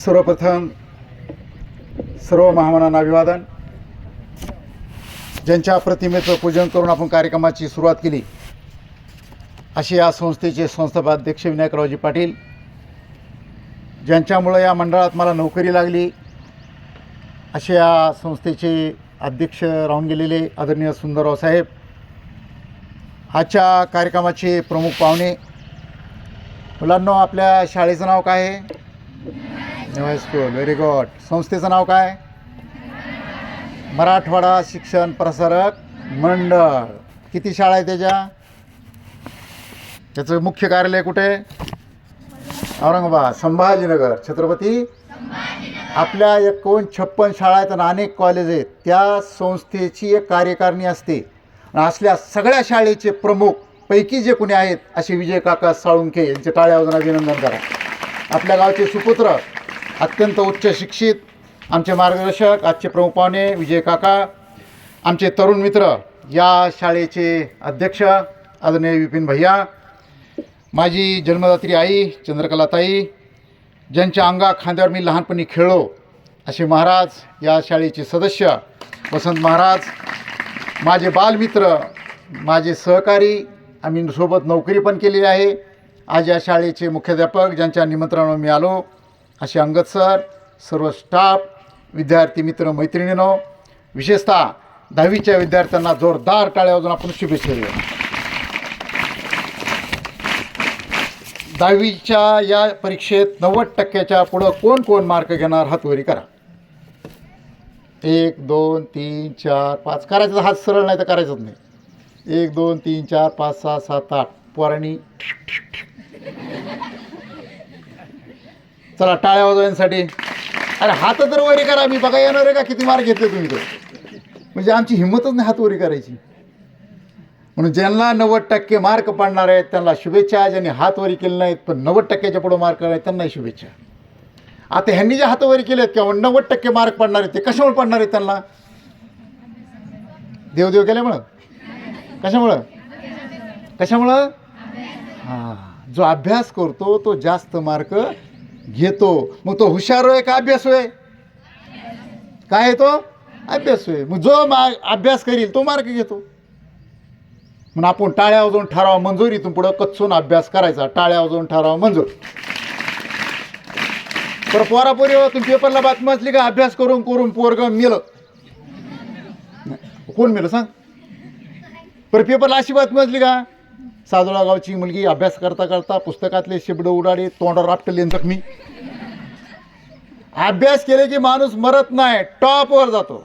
सर्वप्रथम सर्व महामानवांना अभिवादन. ज्यांच्या प्रतिमेचं पूजन करून आपण कार्यक्रमाची सुरुवात केली असे या संस्थेचे संस्थापक विनायकरावजी पाटील, ज्यांच्यामुळं या मंडळात मला नोकरी लागली, असे या संस्थेचे अध्यक्ष राहून गेलेले आदरणीय सुंदरराव साहेब, आजच्या कार्यक्रमाचे प्रमुख पाहुणे. मुलांनो, आपल्या शाळेचं नाव काय आहे? New high school. Very good. संस्थेचं नाव काय? मराठवाडा शिक्षण प्रसारक मंडळ. किती शाळा आहे त्याचं मुख्य कार्यालय कुठे? औरंगाबाद, संभाजीनगर, छत्रपती. आपल्या 56 शाळा आहेत आणि अनेक कॉलेज आहेत. त्या संस्थेची एक कार्यकारिणी असते. असल्या सगळ्या शाळेचे प्रमुख पैकी जे कोणी आहेत असे विजय काका साळुंखे यांचे टाळ्या वाजवून अभिनंदन करा. आपल्या गावचे सुपुत्र, अत्यंत उच्च शिक्षित आमचे मार्गदर्शक, आजचे प्रमुख पाहुणे विजय काका, आमचे तरुण मित्र, या शाळेचे अध्यक्ष आदरणीय विपिन भैया, माझी जन्मदात्री आई चंद्रकलाताई, ज्यांच्या अंगा खांद्यावर मी लहानपणी खेळलो असे महाराज, या शाळेचे सदस्य वसंत महाराज, माझे बालमित्र, माझे सहकारी, आम्ही सोबत नोकरी पण केलेली आहे. आज या शाळेचे मुख्याध्यापक, ज्यांच्या निमंत्रणावर मी आलो, असे अंगद सर, सर्व स्टाफ, विद्यार्थी मित्र मैत्रिणींनो, विशेषतः 10वीच्या विद्यार्थ्यांना जोरदार टाळ्या वाजवून आपण शुभेच्छा देऊ. 10वीच्या या परीक्षेत 90% पुढं कोण कोण मार्क घेणार? हातवरी करा. 1 2 3 4 5 करायचं. हात सरळ नाही तर करायचंच नाही. 1 2 3 4 5 6 7 8 पोरांनी चला टाळ्या वाजवण्यासाठी. अरे हात तर वरी करा. मी बघा येणार आहे का किती मार्क घेतले तुम्ही. तो म्हणजे आमची हिंमतच नाही हात वरी करायची. म्हणून ज्यांना 90% मार्क पडणार आहेत त्यांना शुभेच्छा. ज्यांनी हात वरी केले नाहीत पण 90%च्या पुढं मार्क आहेत त्यांनाही शुभेच्छा. आता ह्यांनी जे हात वरी केलेत किंवा 90% मार्क पडणार आहेत ते कशामुळे पडणार आहेत? त्यांना देवदेव केल्यामुळं. कशामुळं? हां, जो अभ्यास करतो तो जास्त मार्क घेतो. मग तो हुशार होय का अभ्यास होय? काय आहे तो? अभ्यास होय. मग जो अभ्यास करील तो मार्क घेतो. म्हणून आपण टाळ्या वाजवून ठराव मंजूर. इथून पुढं कच्चून अभ्यास करायचा. टाळ्या वाजवून ठराव मंजूर. तर पोरापोरी तुम्ही पेपरला बातमी असली का अभ्यास करून करून पोरग मेलं. कोण मेलं सांग? पर पेपरला अशी बातमी असली का साजोळा गावची मुलगी अभ्यास करता करता पुस्तकातले शेबडं उडाडे तोंडावर आपटले जखमी. अभ्यास केले की माणूस मरत नाही, टॉपवर जातो.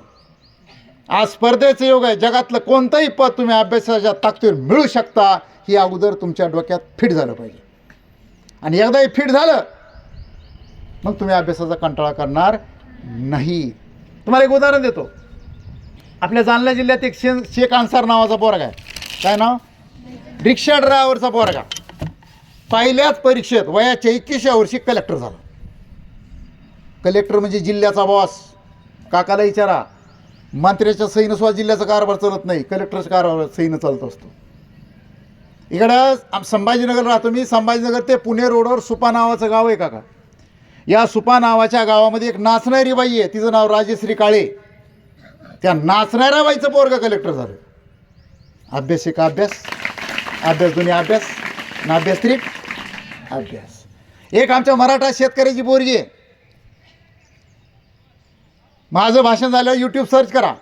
आज स्पर्धेचं योग आहे. जगातलं कोणतंही पद तुम्ही अभ्यासाच्या ताकदीवर मिळू शकता. ही अगोदर तुमच्या डोक्यात फिट झालं पाहिजे. आणि एकदाही फिट झालं मग तुम्ही अभ्यासाचा कंटाळा करणार नाही. तुम्हाला एक उदाहरण देतो. आपल्या जालना जिल्ह्यात एक शेख अन्सार नावाचा पोरगा आहे. काय नाव? रिक्षा ड्रायव्हरचा पोरगा. पहिल्याच परीक्षेत वयाच्या 21व्या वर्षी कलेक्टर झाला. कलेक्टर म्हणजे जिल्ह्याचा बॉस. काकाला विचारा, मंत्र्याच्या सहीनं सुद्धा जिल्ह्याचा कारभार चालत नाही, कलेक्टरचा कारभार सहीनं चालत असतो. इकडं संभाजीनगर राहतो मी. संभाजीनगर ते पुणे रोडवर सुपा नावाचं गाव आहे काका. या सुपा नावाच्या गावामध्ये एक नाचणारी बाई आहे. तिचं नाव राजेश्री काळे. त्या नाचणाऱ्या बाईचं पोरगं कलेक्टर झालं. अभ्यास एक अभ्यास, अभ्यास दोन्ही अभ्यास, ना अभ्यास तरी अभ्यास. एक आमच्या मराठा शेतकऱ्याची पोरगी आहे. माझं भाषण झालं, यूट्यूब सर्च करा.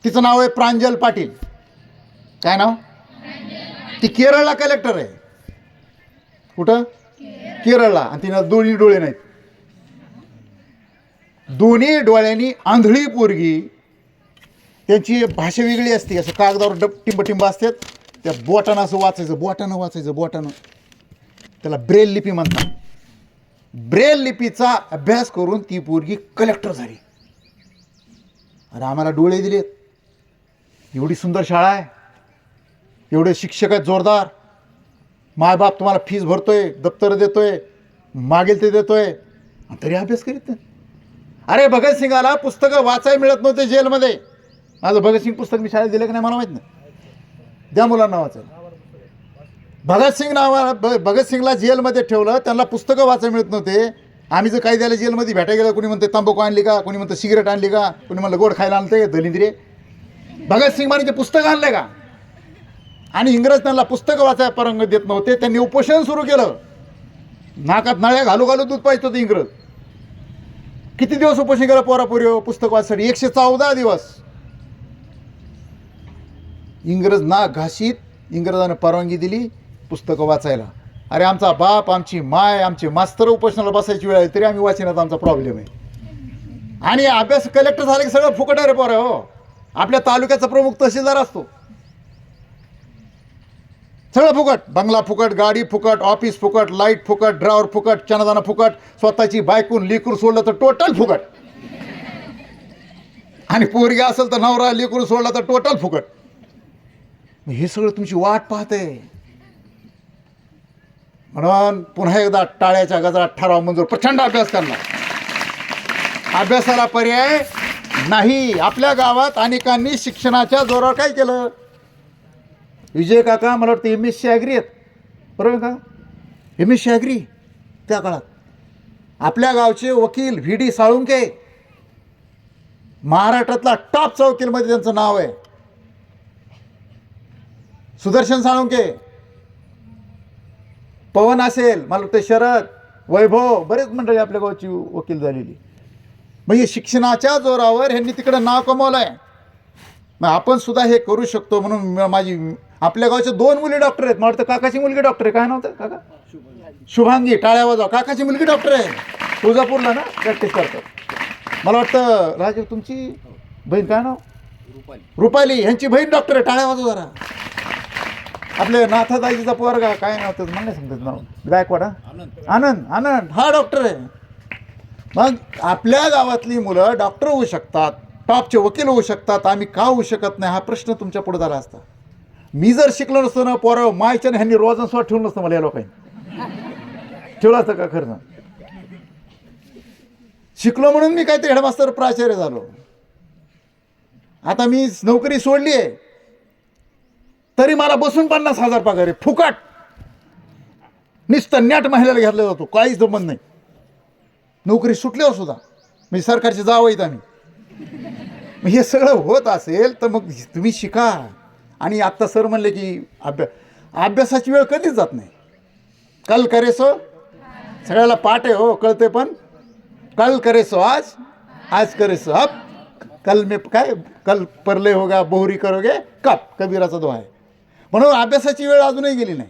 तिचं नाव आहे प्रांजल पाटील. काय नाव? ती केरळला कलेक्टर आहे. कुठं? केरळला. आणि तिनं दोन्ही डोळे नाहीत. दोन्ही डोळ्यांनी आंधळी पोरगी. त्यांची भाषा वेगळी असते. असं कागदावर टिंब असतात. त्या बोटानं असं वाचायचं, बोटानं. त्याला ब्रेल लिपी म्हणतात. ब्रेल लिपीचा अभ्यास करून ती पोरगी कलेक्टर झाली. अरे आम्हाला डोळे दिलेत. एवढी सुंदर शाळा आहे, एवढे शिक्षक आहेत जोरदार. मायबाप तुम्हाला फीस भरतोय, दप्तर देतोय, मागेल ते देतोय, तरी अभ्यास करीत नाही. अरे भगतसिंगाला पुस्तकं वाचायला मिळत नव्हते जेलमध्ये. माझं भगतसिंग पुस्तक मी शाळेत दिलं की नाही मला माहीत नाही. द्या मुलांना वाचायला. भगतसिंगला जेलमध्ये ठेवलं. त्यांना पुस्तकं वाचायला मिळत नव्हते. आम्ही जर कायद्याला जेलमध्ये भेटायला गेलं, कोणी म्हणतं तंबाखू आणली का, कोणी म्हणतं सिगरेट आणली का, कोणी म्हणलं गोड खायला आणलं, दलिंद्रे भगतसिंग मानेचे पुस्तक आणलं का. आणि इंग्रज त्यांना पुस्तकं वाचायला परवानगी देत नव्हते, त्यांनी उपोषण सुरू केलं. नाकात नळ्या घालू घालू दूध पाहिजे होतं इंग्रज. किती दिवस उपोषण केलं पोरापोरी पुस्तक वाचण्यासाठी? 114 दिवस. इंग्रज नाक घासीत इंग्रजानं परवानगी दिली पुस्तकं वाचायला. अरे आमचा बाप, आमची माय, आमचे मास्तर उपोषणाला बसायची वेळ आहे तरी आम्ही वाचण्यात आमचा प्रॉब्लेम आहे. आणि अभ्यास कलेक्टर झाले की सगळं फुकट आहे रे पोरं. हो, आपल्या तालुक्याचा प्रमुख तहसीलदार असतो, सगळं फुकट. बंगला फुकट, गाडी फुकट, ऑफिस फुकट, लाईट फुकट, ड्रायव्हर फुकट, चनादाना फुकट, स्वतःची बायकून लेकरू सोडलं तर टोटल फुकट. आणि पोरगी असेल तर नवरा लेकरू सोडला तर टोटल फुकट. हे सगळं तुमची वाट पाहते. म्हणून पुन्हा एकदा टाळ्याच्या गजरात ठराव मंजूर, प्रचंड अभ्यास करणार. अभ्यासाला पर्याय नाही. आपल्या गावात अनेकांनी शिक्षणाच्या जोरावर काय केलं? विजय काका मला वाटतं MSc ॲग्री आहेत, बरोबर का? MSc ॲग्री त्या काळात. आपल्या गावचे वकील VD साळुंके, महाराष्ट्रातला टॉपचा वकीलमध्ये त्यांचं नाव आहे. सुदर्शन साळुंके, पवन असेल, मला वाटतं शरद, वैभव, बरेच मंडळी आपल्या गावची वकील झालेली. म्हणजे शिक्षणाच्या जोरावर ह्यांनी तिकडं नाव कमवलं आहे. मग आपण सुद्धा हे करू शकतो. म्हणून आपल्या गावचे 2 मुली डॉक्टर आहेत. मला वाटतं काकाची मुलगी डॉक्टर आहे. काय नव्हतं काका? शुभांगी. टाळ्या वाजवा. काकाची मुलगी डॉक्टर आहे, तुळजापूरला ना प्रॅक्टिस करतात. मला वाटतं राजीव तुमची बहीण काय नाव? रुपाली. ह्यांची बहीण डॉक्टर आहे. टाळ्या वाजवा जरा. आपले नाथादाजीचा पोरगा काय नाव त्याचं मला नाही सांगतात नाव, गायकवाड. आनंद हा डॉक्टर आहे. मग आपल्या गावातली मुलं डॉक्टर होऊ शकतात, टॉपचे वकील होऊ शकतात, आम्ही का होऊ शकत नाही? हा प्रश्न तुमच्या पुढे झाला असता. मी जर शिकलो नसतो ना पोरं, मायच्या ह्यांनी रोजन स्वतः ठेवलं नसतं मला. या लोकांनी ठेवलं असतं का खरं? शिकलो म्हणून मी काहीतरी हेडमास्तर प्राचार्य झालो. आता मी नोकरी सोडली आहे तरी मला बसून 50,000 पगार आहे, फुकट. नुसतं नॅट महिन्याला घेतला जातो, काहीच जमत नाही. नोकरी सुटल्यावर सुद्धा म्हणजे सरकारचे जावं आहेत आम्ही. मग हे सगळं होत असेल तर मग तुम्ही शिका. आणि आत्ता सर म्हणले की अभ्यासाची वेळ कधीच जात नाही. कल करे सो, सगळ्याला पाठ आहे हो, कळते. पण कल करे सो आज, आज करे सो अब, कल में काय, कल परले होगा बोहरी करोगे कब, कबीराचा दोहा आहे. म्हणून अभ्यासाची वेळ अजूनही गेली नाही.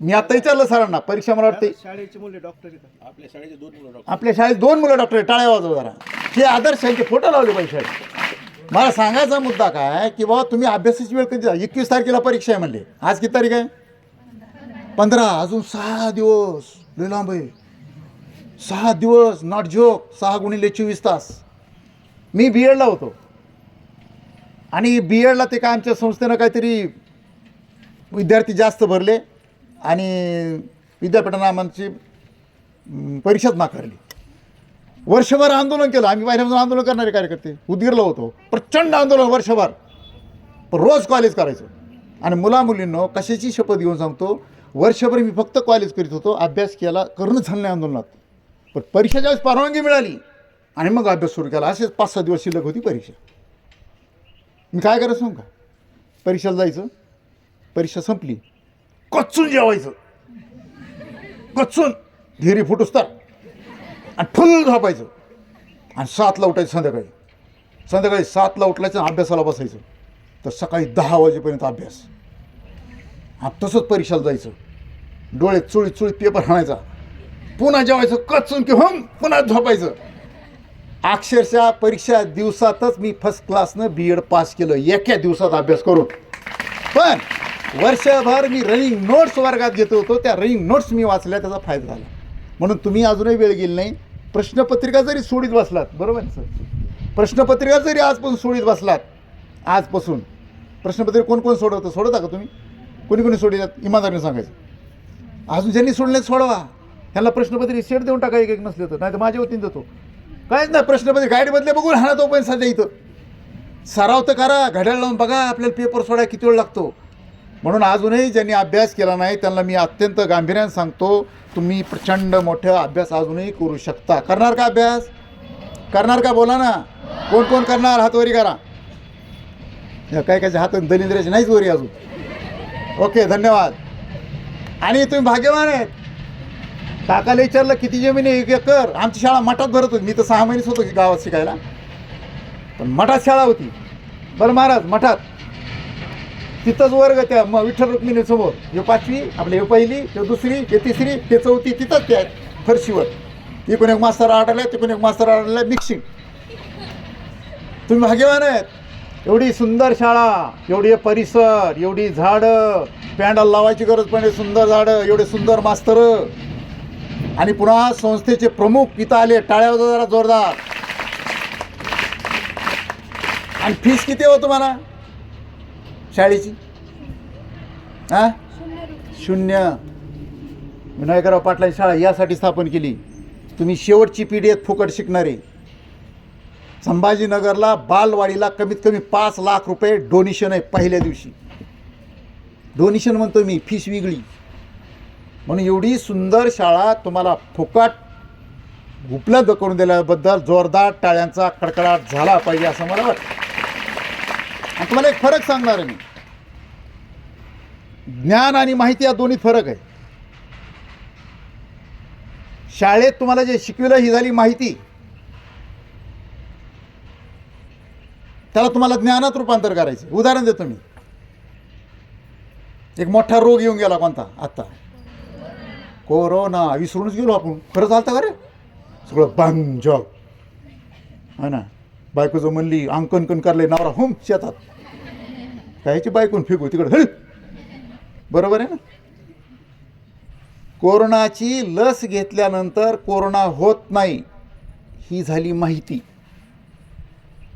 मी आता विचारलं सरांना, परीक्षा मला वाटते शाळेचे मुले डॉक्टर आहेत. आपल्या शाळेचे 2 मुलं डॉक्टर. आपल्या शाळेत 2 मुलं डॉक्टर आहे. टाळ्या वाजवा जरा. हे आदर्श यांचे फोटो लावले पाहिजे शाळेत. मला सांगायचा मुद्दा काय की बाबा तुम्ही अभ्यासाची वेळ कधी? 21 तारखेला परीक्षा आहे म्हणले. आज किती तारीख आहे? 15. अजून 6 दिवस. लय लांब आहे. 6 दिवस, नॉट जोक. 6 गुणिले 24 तास. मी BEdला होतो आणि BEdला ते काय आमच्या संस्थेनं काहीतरी विद्यार्थी जास्त भरले आणि विद्यापीठानं आमची परीक्षाच नाकारली. वर्षभर आंदोलन केलं आम्ही. पहिल्यापासून आंदोलन करणारे कार्यकर्ते. उदगीरला होतो, प्रचंड आंदोलन वर्षभर. पण रोज कॉलेज करायचो. आणि मुलामुलींनो कशाची शपथ घेऊन सांगतो, वर्षभर मी फक्त कॉलेज करीत होतो, अभ्यास केला, करूनच झालं नाही आंदोलनात. पण परीक्षा ज्यावेळेस परवानगी मिळाली आणि मग अभ्यास सुरू केला. असेच 5-6 दिवस शिल्लक होती परीक्षा. मी काय करायचं सांगू का? परीक्षेला जायचं, परीक्षा संपली, कच्चून जेवायचं, कच्चून घेरी फुटूस तर, आणि फुल झोपायचं. आणि 7ला उठायचं संध्याकाळी. संध्याकाळी 7ला उठलायचं आणि अभ्यासाला बसायचं. तर सकाळी 10 वाजेपर्यंत अभ्यास. तसंच परीक्षेला जायचं, डोळे चुळीत चुळीत पेपर आणायचा, पुन्हा जेवायचं कच्चून की पुन्हा झोपायचं. अक्षरशः परीक्षा दिवसातच मी फर्स्ट क्लासनं BEd पास केलं, एका दिवसात अभ्यास करून. पण वर्षभर मी रनिंग नोट्स वर्गात घेतो होतो, त्या रनिंग नोट्स मी वाचल्या, त्याचा फायदा झाला. म्हणून तुम्ही अजूनही वेळ गेली नाही. प्रश्नपत्रिका जरी सोडीत बसलात, बरोबर सर, प्रश्नपत्रिका जरी आजपासून सोडीत बसलात, आजपासून प्रश्नपत्रिका कोण कोण सोडवतं? सोडवता का तुम्ही? कोणी कोणी सोडल्यात? इमानदारीने सांगायचं. अजून ज्यांनी सोडले सोडवा. ह्याला प्रश्नपत्रिका सेट देऊन टाका एक नसले तर, नाही तर माझ्या वतीने देतो. काहीच नाही, प्रश्नपत्रिका गाईडमधले बघून हा तो पण सध्या इथं सराव तर करा, घड्याळ लावून बघा आपल्याला पेपर सोडायला किती वेळ लागतो. म्हणून अजूनही ज्यांनी अभ्यास केला नाही त्यांना मी अत्यंत गांभीर्याने सांगतो, तुम्ही प्रचंड मोठा अभ्यास अजूनही करू शकता. करणार का अभ्यास? करणार का? बोला ना. कोण कोण करणार? हात वरी करा. काय काय हात दलिंद्राचे नाहीच वरी अजून. ओके, धन्यवाद. आणि तुम्ही भाग्यवान आहेत. काकाला विचारलं किती जमीन आहे? 1 एकर. आमची शाळा मठात भरत होती. मी तर 6 महिनेच होतो गावात शिकायला, पण मठात शाळा होती. बरं महाराज, मठात तिथंच वर्ग त्या विठ्ठल रुक्मिणी समोर. हे 5वी, आपले हे 1ली, हे 2री, हे 3री, हे 4थी, तिथंच त्या फरशीवर. तिकडून एक मास्तर आढळला, तिकडून एक मास्तर आढळला, मिक्सिंग. तुम्ही भाग्यवान आहेत. एवढी सुंदर शाळा, एवढी परिसर, एवढी झाडं, पॅन्डल लावायची गरज पण सुंदर झाडं, एवढे सुंदर मास्तर, आणि पुन्हा संस्थेचे प्रमुख इथं आले. टाळ्या वाजवा जरा जोरदार. आणि फीस किती हो तुम्हाला शाळेची? हां, 0. विनायकराव पाटलांची शाळा यासाठी स्थापन केली, तुम्ही शेवटची पिढी आहेत फुकट शिकणारे. संभाजीनगरला बालवाडीला कमीत कमी 5 लाख रुपये डोनेशन आहे पहिल्या दिवशी. डोनेशन म्हणतो मी, फीस वेगळी. म्हणून एवढी सुंदर शाळा तुम्हाला फुकट उपलब्ध करून दिल्याबद्दल जोरदार टाळ्यांचा कडकडाट झाला पाहिजे असं मला वाटतं. आणि तुम्हाला एक फरक सांगणार आहे मी. ज्ञान आणि माहिती या दोन्हीत फरक आहे. शाळेत तुम्हाला जे शिकविलं ही झाली माहिती, त्याला तुम्हाला ज्ञानात रूपांतर करायचं. उदाहरण देतो मी. एक मोठा रोग येऊन गेला, कोणता? आत्ता कोरोना. विसरूनच गेलो आपण. खरं चालतं का रे? सगळं बंद जग. हा ना. बायको जो म्हणली अंकन करले, नवरा हुम शेतात, कायची बायकोन फेकू तिकडं, हळ. बरोबर आहे ना. कोरोनाची लस घेतल्यानंतर कोरोना होत नाही ही झाली माहिती.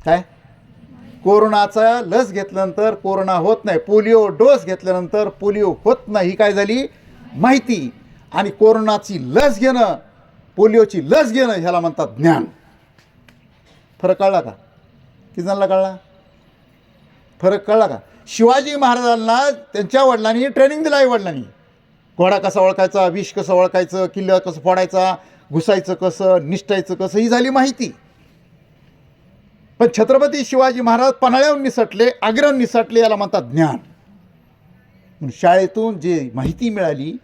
काय? कोरोनाचा लस घेतल्यानंतर कोरोना होत नाही, पोलिओ डोस घेतल्यानंतर पोलिओ होत नाही ही काय झाली? माहिती. आणि कोरोनाची लस घेणं, पोलिओची लस घेणं ह्याला म्हणतात ज्ञान. फरक कळला का? किती जणांना कळला? फरक कळला का? शिवाजी महाराजांना त्यांच्या वडिलांनी ट्रेनिंग दिलं आहे. वडिलांनी घोडा कसा ओळखायचा, विष कसं ओळखायचं, किल्ला कसं फोडायचा, घुसायचं कसं, निष्ठायचं कसं, ही झाली माहिती. पण छत्रपती शिवाजी महाराज पन्हाळ्याहून निसटले, आग्र्याहून निसटले, याला म्हणतात ज्ञान. म्हणून शाळेतून जे माहिती मिळाली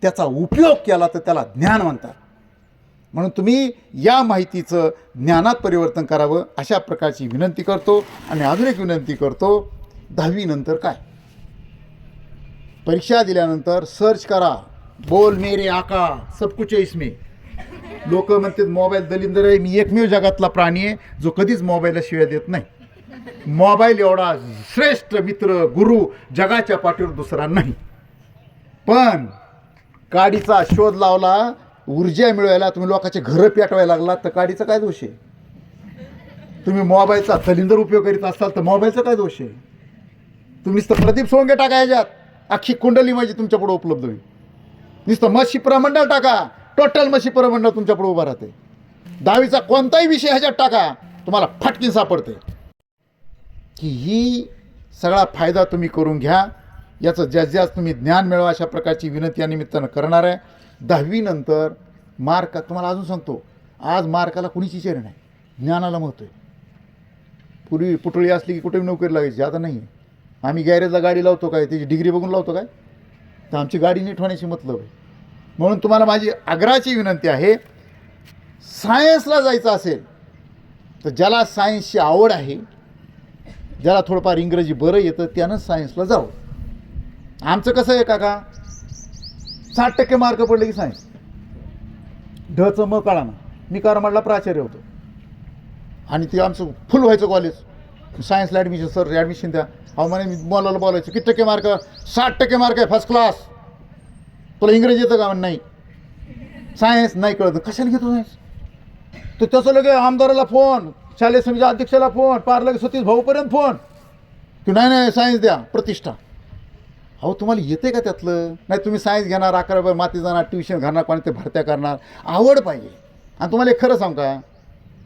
त्याचा उपयोग केला तर त्याला ज्ञान म्हणतात. म्हणून तुम्ही या माहितीचं ज्ञानात परिवर्तन करावं अशा प्रकारची विनंती करतो. आणि अजून एक विनंती करतो, 10वी नंतर काय? परीक्षा दिल्यानंतर सर्च करा, बोल मेरे आका सब कुछ है इसमें. लोक म्हणतात मोबाईल दलिंदर आहे. मी एकमेव जगातला प्राणी आहे जो कधीच मोबाईलला शिव्या देत नाही. मोबाईल एवढा श्रेष्ठ मित्र, गुरु जगाच्या पाठीवर दुसरा नाही. पण काडीचा शोध लावला, ऊर्जा मिळवायला, तुम्ही लोकांचे घरं पेटवायला लागलात तर काडीचा काय दोष आहे? तुम्ही मोबाईलचा दलिंदर उपयोग करीत असाल तर मोबाईलचा काय दोष आहे? तुम्हीच तर प्रदीप सोंगे टाका, याच्यात अख्खी कुंडली माझी तुमच्यापुढे उपलब्ध होईल. नुसतं मशी प्रमंडळ टाका, टोटल मशी प्रमंडळ तुमच्यापुढे उभं राहते. 10वीचा कोणताही विषय ह्याच्यात टाका, तुम्हाला फटकीन सापडते. की ही सगळा फायदा तुम्ही करून घ्या. याचं जास्त तुम्ही ज्ञान मिळवा अशा प्रकारची विनंती या निमित्तानं करणार आहे. 10वी नंतर मार्क, तुम्हाला अजून सांगतो, आज मार्काला कुणीची चेर नाही, ज्ञानाला महत्त्व आहे. पूर्वी पुटळी असली की कुठेही नोकरी लागायची, आता नाही आहे. आम्ही गॅरेजला गाडी लावतो काय, त्याची डिग्री बघून लावतो काय? तर आमची गाडी नीट होण्याची मतलब आहे. म्हणून तुम्हाला माझी आग्रहाची विनंती आहे, सायन्सला जायचं असेल तर ज्याला सायन्सची आवड आहे, ज्याला थोडंफार इंग्रजी बरं येतं त्यानं सायन्सला जावं. आमचं कसं आहे काका, 60% मार्क पडले की सायन्स. ढचं मग कळा ना. मी करमाडला प्राचार्य होतो आणि ते आमचं फुल व्हायचं कॉलेज. सायन्सला ॲडमिशन, सर ॲडमिशन द्या. अहो म्हणे, मी मुलाला बोलायचं किती टक्के मार्क? 60% मार्क आहे, फर्स्ट क्लास. तुला इंग्रजी येतं का? नाही. सायन्स नाही कळतं. कशाला घेतो सायन्स? तर तसं लगे आमदाराला फोन, शालेय समितीच्या अध्यक्षाला फोन, पार लगे सतीश भाऊपर्यंत फोन की नाही सायन्स द्या, प्रतिष्ठा. अहो तुम्हाला येते का त्यातलं? नाही, तुम्ही सायन्स घेणार, 11 माती जाणार, ट्युशन घालणार, कोणी ते भरत्या करणार. आवड पाहिजे. आणि तुम्हाला एक खरं सांगू का,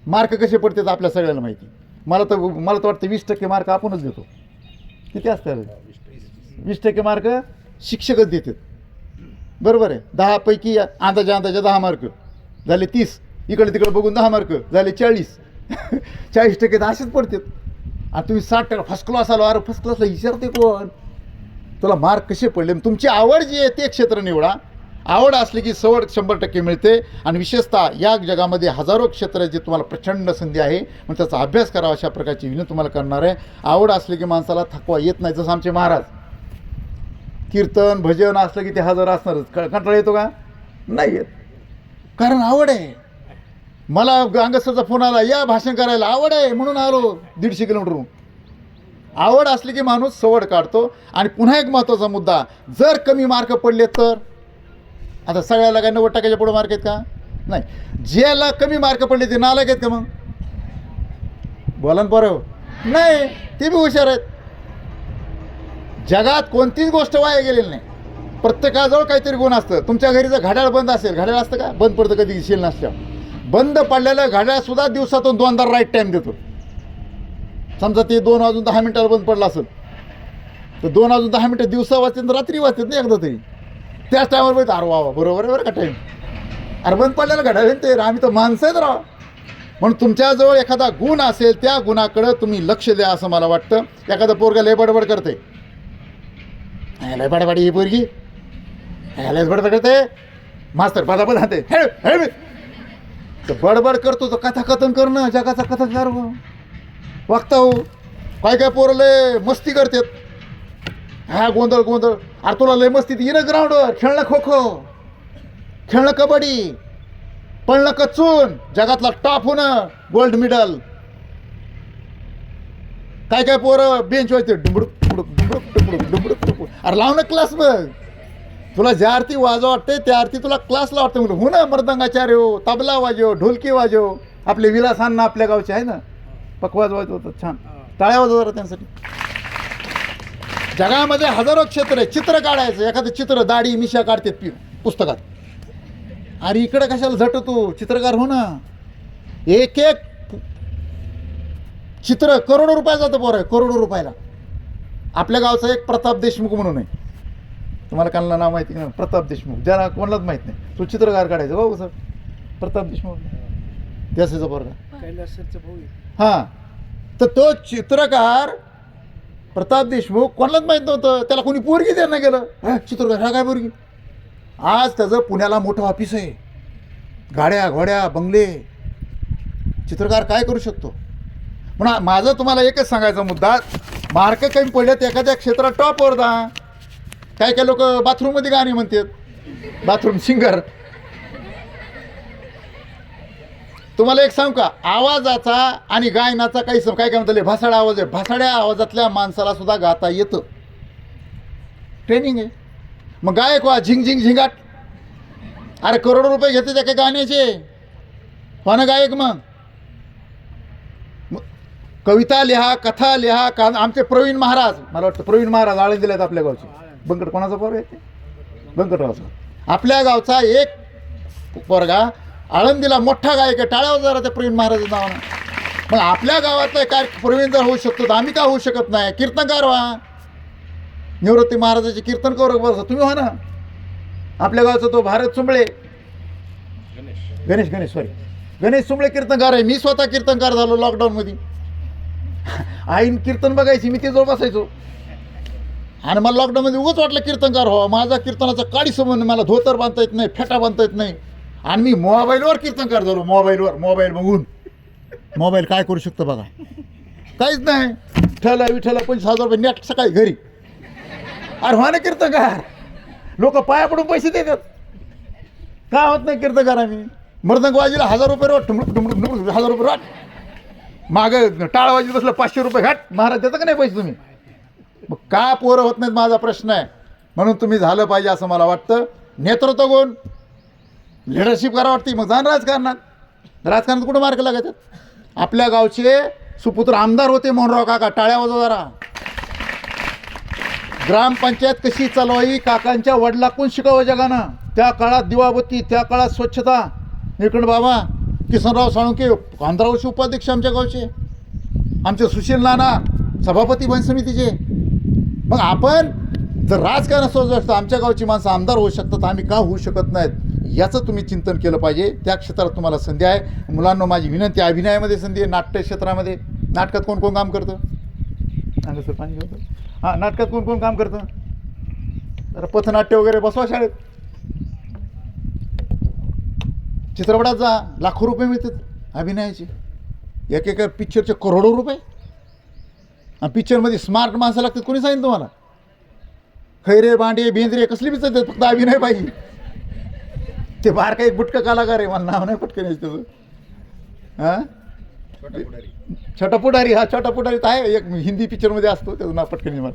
मार्क कसे पडतात आपल्या सगळ्याला माहिती. मला तर वाटतं 20% मार्क आपणच घेतो. किती असतात? 20% मार्क शिक्षकच देतात. बरोबर आहे. 10 पैकी अंदाजे 10 मार्क झाले 30, इकडे तिकडे बघून 10 मार्क झाले 40. 40% तर असेच पडतात. आणि तुम्ही 60% फर्स्ट क्लास आलो. अरे फर्स्ट क्लासला विचारते कोण तुला मार्क कसे पडले? तुमची आवड जी आहे ते क्षेत्र निवडा. आवड असली की सवड 100% मिळते. आणि विशेषतः या जगामध्ये हजारो क्षेत्र जे तुम्हाला प्रचंड संधी आहे, मग त्याचा अभ्यास करावा अशा प्रकारची विनंती तुम्हाला करणार आहे. आवड असली की माणसाला थकवा येत नाही. जसं आमचे महाराज कीर्तन भजन असलं की ते हजर असणारच. कंटाळा येतो का? नाही येत, कारण आवड आहे. मला अंगस्थाचा फोन आला, या भाषण करायला, आवड आहे म्हणून आलो 150 किलोमीटरहून. आवड असली की माणूस सवड काढतो. आणि पुन्हा एक महत्त्वाचा मुद्दा, जर कमी मार्क पडले तर आता सगळ्याला काय 90% पुढे मार्क आहेत का? नाही. ज्याला कमी मार्क पडले ते नालायक आहेत का? मग बोला ना बरं. नाही, ते बी हुशार आहेत. जगात कोणतीच गोष्ट वाया गेलेली नाही. प्रत्येकाजवळ काहीतरी गुण असतं. तुमच्या घरी जर घड्याळ बंद असेल, घड्याळ असतं का? बंद पडतं कधी दिसेल नसल्यावर. बंद पडलेलं घड्याळसुद्धा दिवसातून 2दा राईट टाईम देतो. समजा ते 2 वाजून 10 मिनिटाला बंद पडलं असेल तर 2 वाजून 10 मिनिटं दिवसा वाचते तर रात्री वाचतात नाही एकदा तरी. त्याच टायमावर बघितलं, अरे वा बरोबर आहे बरं का टाईम. अरे बंद पडलेलं घड्याळ ते, आम्ही तर माणसं आहेत राव. म्हणून तुमच्याजवळ एखादा गुण असेल, त्या गुणाकडं तुम्ही लक्ष द्या असं मला वाटतं. एखादं पोरगा लय बडबड करते, लय बडबडी ही पोरगी लयच बडबड करते, मास्तर बडाबड हाते हेळ तर बडबड करतो तर कथाकथन करणं जगाचा कथाकार वागता हो. काय काय पोरं लय मस्ती करतात. हा गोंधळ गोंधळ. अरे तुला लय मस्ती येणं ग्राउंडवर खेळणं, खो खो खेळणं, कबड्डी, पळणं कच्चून, जगातला टॉप होणं, गोल्ड मेडल. काय काय पोरं बेंच व्हायचे डुंबडुक डुंबडुक डुंबडुक डुंबडुक डुंबडुक डुंबडुक. अरे लाव ना क्लास. बघ तुला ज्या आरती वाजवा वाटते त्या आरती तुला क्लासला वाटतं. म्हणून हो ना, मृदंगाचार्य हो, तबला वाजव, ढोलकी वाजव. आपले विलासांना आपल्या गावचे आहे ना, पकवाज वाजव होतं छान. टाळ्या वाजवा त्यांसाठी. जगामध्ये हजारो क्षेत्र आहे. चित्र काढायचं, एखादं चित्र दाढी मिशा काढतात पुस्तकात. अरे इकडे कशाला झटतो? चित्रकार हो ना. एक एक चित्र करोडो रुपयाला जातं पोरं, करोडो रुपयाला. आपल्या गावचा एक प्रताप देशमुख म्हणून आहे, तुम्हाला कालला नाव माहिती का? प्रताप देशमुख. ज्याला कोणालाच माहीत नाही, तो चित्रकार काढायचा. हो सर, प्रताप देशमुख त्याचा पोरगा. हां, तर तो चित्रकार प्रताप देशमुख कोणालाच माहीत नव्हतं. त्याला कोणी पोरगी द्यायला गेलं. चित्रकार हा काय पोरगी? आज त्याचं पुण्याला मोठं ऑफिस आहे, गाड्या घोड्या बंगले. चित्रकार काय करू शकतो? म्हणून माझं तुम्हाला एकच सांगायचा मुद्दा, मार्क कमी पडले तर एखाद्या क्षेत्रात टॉपवर जा. काय काय लोक बाथरूममध्ये गाणी म्हणतात, बाथरूम सिंगर. तुम्हाला एक सांगू का, आवाजाचा आणि गायनाचा काही काय काय म्हणतात, भासाडा आवाज आहे. भासाड्या आवाजातल्या माणसाला सुद्धा गाता येतं, ट्रेनिंग आहे. मग गायक व्हा, झिंग झिंग झिंगाट. अरे करोडो रुपये घेते त्या काही गाण्याचे, हो ना गायक. मग कविता लिहा, कथा लिहा. आमचे प्रवीण महाराज, मला वाटतं प्रवीण महाराज आळंदीला आहेत आपल्या गावचे. बंकट कोणाचा पोरगा आहे? बंकटरावचा. आपल्या गावचा एक पोरगा आळंदीला मोठा गायक आहे. टाळ्या वाजवा त्या प्रवीण महाराजांच्या नावानं. मग आपल्या गावातलं काय प्रवीण जर होऊ शकतो तर आम्ही का होऊ शकत नाही? कीर्तनकार व्हा, निवृत्ती महाराजाचे कीर्तन करू बरं तुम्ही व्हा ना. आपल्या गावचा तो भारत सुंबळे, गणेश सुंबळे कीर्तनकार आहे. मी स्वतः कीर्तनकार झालो लॉकडाऊनमध्ये. आईन कीर्तन बघायची, मी तिजवळ बसायचो. आणि मला लॉकडाऊनमध्ये उगाच वाटलं कीर्तनकार व्हावा. माझा कीर्तनाचा काडी संबंध, मला धोतर बांधता येत नाही, फेटा बांधता येत नाही. आणि मी मोबाईलवर कीर्तनकार झालो. मोबाईल बघून. मोबाईल काय करू शकतो बघा, काहीच नाही. विठ्ठला 25,000 रुपये नेट सकाळी घरी. अरे व्हा ना कीर्तनकार. लोक पाया पडून पैसे देतात. का होत नाही कीर्तनकार? आम्ही मृदंगवाजीला 1000 रुपये रोट, टुमडुक 1000 रुपये रोट. मागं टाळवाजी बसलं 500 रुपये घाट. महाराज देतं का नाही पैसे तुम्ही? मग का पोरं होत नाहीत माझा प्रश्न आहे. म्हणून तुम्ही झालं पाहिजे असं मला वाटतं. नेतृत्व गुण, लिडरशिप करा वाटते. मग जाण राजकारणात कुठं मार्क लागायचं? आपल्या गावचे सुपुत्र आमदार होते मोहनराव काका. टाळ्या वाजवा जरा. ग्रामपंचायत कशी चालवावी काकांच्या वडिलांकडून शिकावं जगानं. त्या काळात दिवाबत्ती, त्या काळात स्वच्छता. इकडं बाबा किसनराव साळुंके 15 वर्ष उपाध्यक्ष आमच्या गावचे. आमचे सुशील नाना सभापती बन समितीचे. मग आपण जर राजकारण असं असतं आमच्या गावची माणसं आमदार होऊ शकतात, आम्ही का होऊ शकत नाहीत याचं तुम्ही चिंतन केलं पाहिजे. त्या क्षेत्रात तुम्हाला संधी आहे. मुलांना माझी विनंती, अभिनयामध्ये संधी आहे, नाट्य क्षेत्रामध्ये. नाटकात कोण कोण काम करतं सांगा सर, पाणी घेऊन. हां, नाटकात कोण कोण काम करतं? जरा पथनाट्य वगैरे बसवा शाळेत. चित्रपटात जा, लाखो रुपये मिळतात अभिनयाचे. एक पिक्चरचे करोडो रुपये. आणि पिक्चरमध्ये स्मार्ट माणसं लागतात. कोणी सांगितलं तुम्हाला? खैरे बांडे बेंद्रे कसली बिचत देत, फक्त अभिनय पाहिजे. ते बाहेर काही बुटका कलाकार आहे, मला नाव नाही पटकन यायचं त्याचं. हां, छोटा पुढारी. हा, छोटा पुढारी तर आहे, एक हिंदी पिक्चरमध्ये असतो, त्याचं नाव पटकन मला.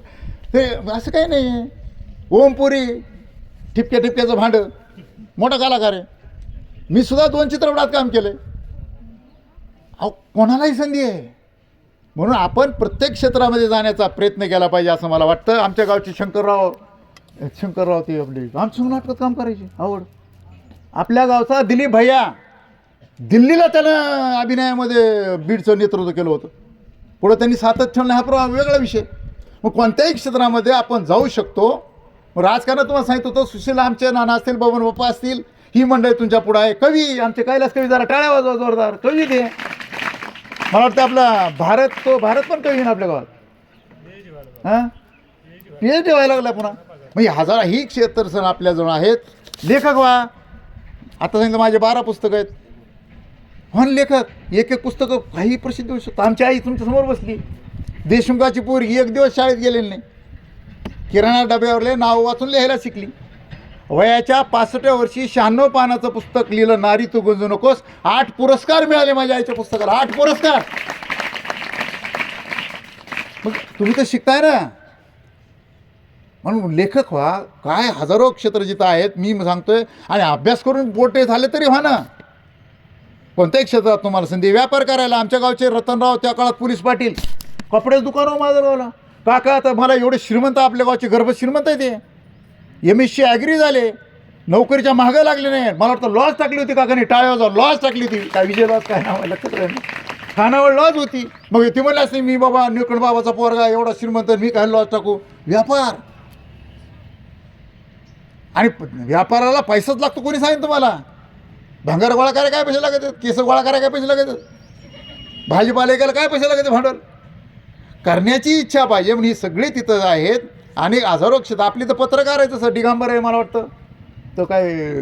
ते असं काही नाही आहे. ओमपुरी ठिपक्या ठिपक्याचं भांडं, मोठा कलाकार आहे. मी सुद्धा 2 चित्रपटात काम केलं आहे. अहो, कोणालाही संधी आहे. म्हणून आपण प्रत्येक क्षेत्रामध्ये जाण्याचा प्रयत्न केला पाहिजे असं मला वाटतं. आमच्या गावचे शंकरराव ते आपले आमच्या नाटकात काम करायचे आवड. आपल्या गावचा दिलीप भैया, दिल्लीला त्यानं अभिनयामध्ये बीडचं नेतृत्व केलं होतं. पुढं त्यांनी सातत्य ठेवणं हा वेगळा विषय. मग कोणत्याही क्षेत्रामध्ये आपण जाऊ शकतो. राजकारणात तुम्हाला सांगितलं होतं, सुशील आमचे नाना असतील, बबन बाप्पा असतील, ही मंडळी तुमच्या पुढं आहे. कवी आमचे कैलास कवी, जरा टाळ्या वाजवा जोरदार. कवी ते मला वाटतं आपला भारत पण कवी ना आपल्या गावात. हां, PhD व्हायला लागला पुन्हा. म्हणजे हजार ही क्षेत्र सण आपल्याजवळ आहेत. लेखक व्हा. आता सांगितलं माझे 12 पुस्तकं आहेत. पण लेखक एक पुस्तकं काही प्रसिद्ध होऊ शकतं. आमची आई तुमच्यासमोर बसली, देशमुखाची पोरगी 1 दिवस शाळेत गेलेली नाही. किराणा डब्यावरले नाव वाचून लिहायला शिकली. वयाच्या 65व्या वर्षी 96 पानाचं पुस्तक लिहिलं, नारी तू गुंजू नकोस. 8 पुरस्कार मिळाले माझ्या आईच्या पुस्तकाला. 8 पुरस्कार. मग तुम्ही तर शिकताय ना. म्हणून लेखक व्हा. काय हजारो क्षेत्र जिथं आहेत मी सांगतोय. आणि अभ्यास करून पोटे झाले तरी व्हा ना. कोणत्याही क्षेत्रात तुम्हाला संधी. व्यापार करायला आमच्या गावचे रतनराव, त्या काळात पोलीस पाटील, कपड्याचं दुकान हो माझं गावला. काका आता मला एवढे श्रीमंत, आपल्या गावचे गर्भ श्रीमंत आहे ते. MSc ॲग्री झाले, नोकरीच्या मागं लागले नाही. मला वाटतं लॉज टाकली होती काकाने, टाळ्यावर लॉज टाकली होती. काय विजय लॉज काय नाव लक्षात राहिलं. खानावळ लॉज होती. मग ते म्हणलं असते मी बाबा निकण बाबाचा पोरगा एवढा श्रीमंत, मी काय लॉज टाकू. व्यापार. आणि व्यापाराला पैसाच लागतो. कोणी सांगेल तुम्हाला? भांगार गोळा करायला काय पैसे लागतात? केस गोळा करायला काय पैसे लागतात? भाजीपाला ऐकायला काय पैसे लागतात? भांडवल करण्याची इच्छा पाहिजे. म्हणून ही सगळी तिथं आहेत. आणि हजारो क्षेत्र. आपली तर पत्रकार आहे, तसं दिगंबर आहे मला वाटतं. तर काय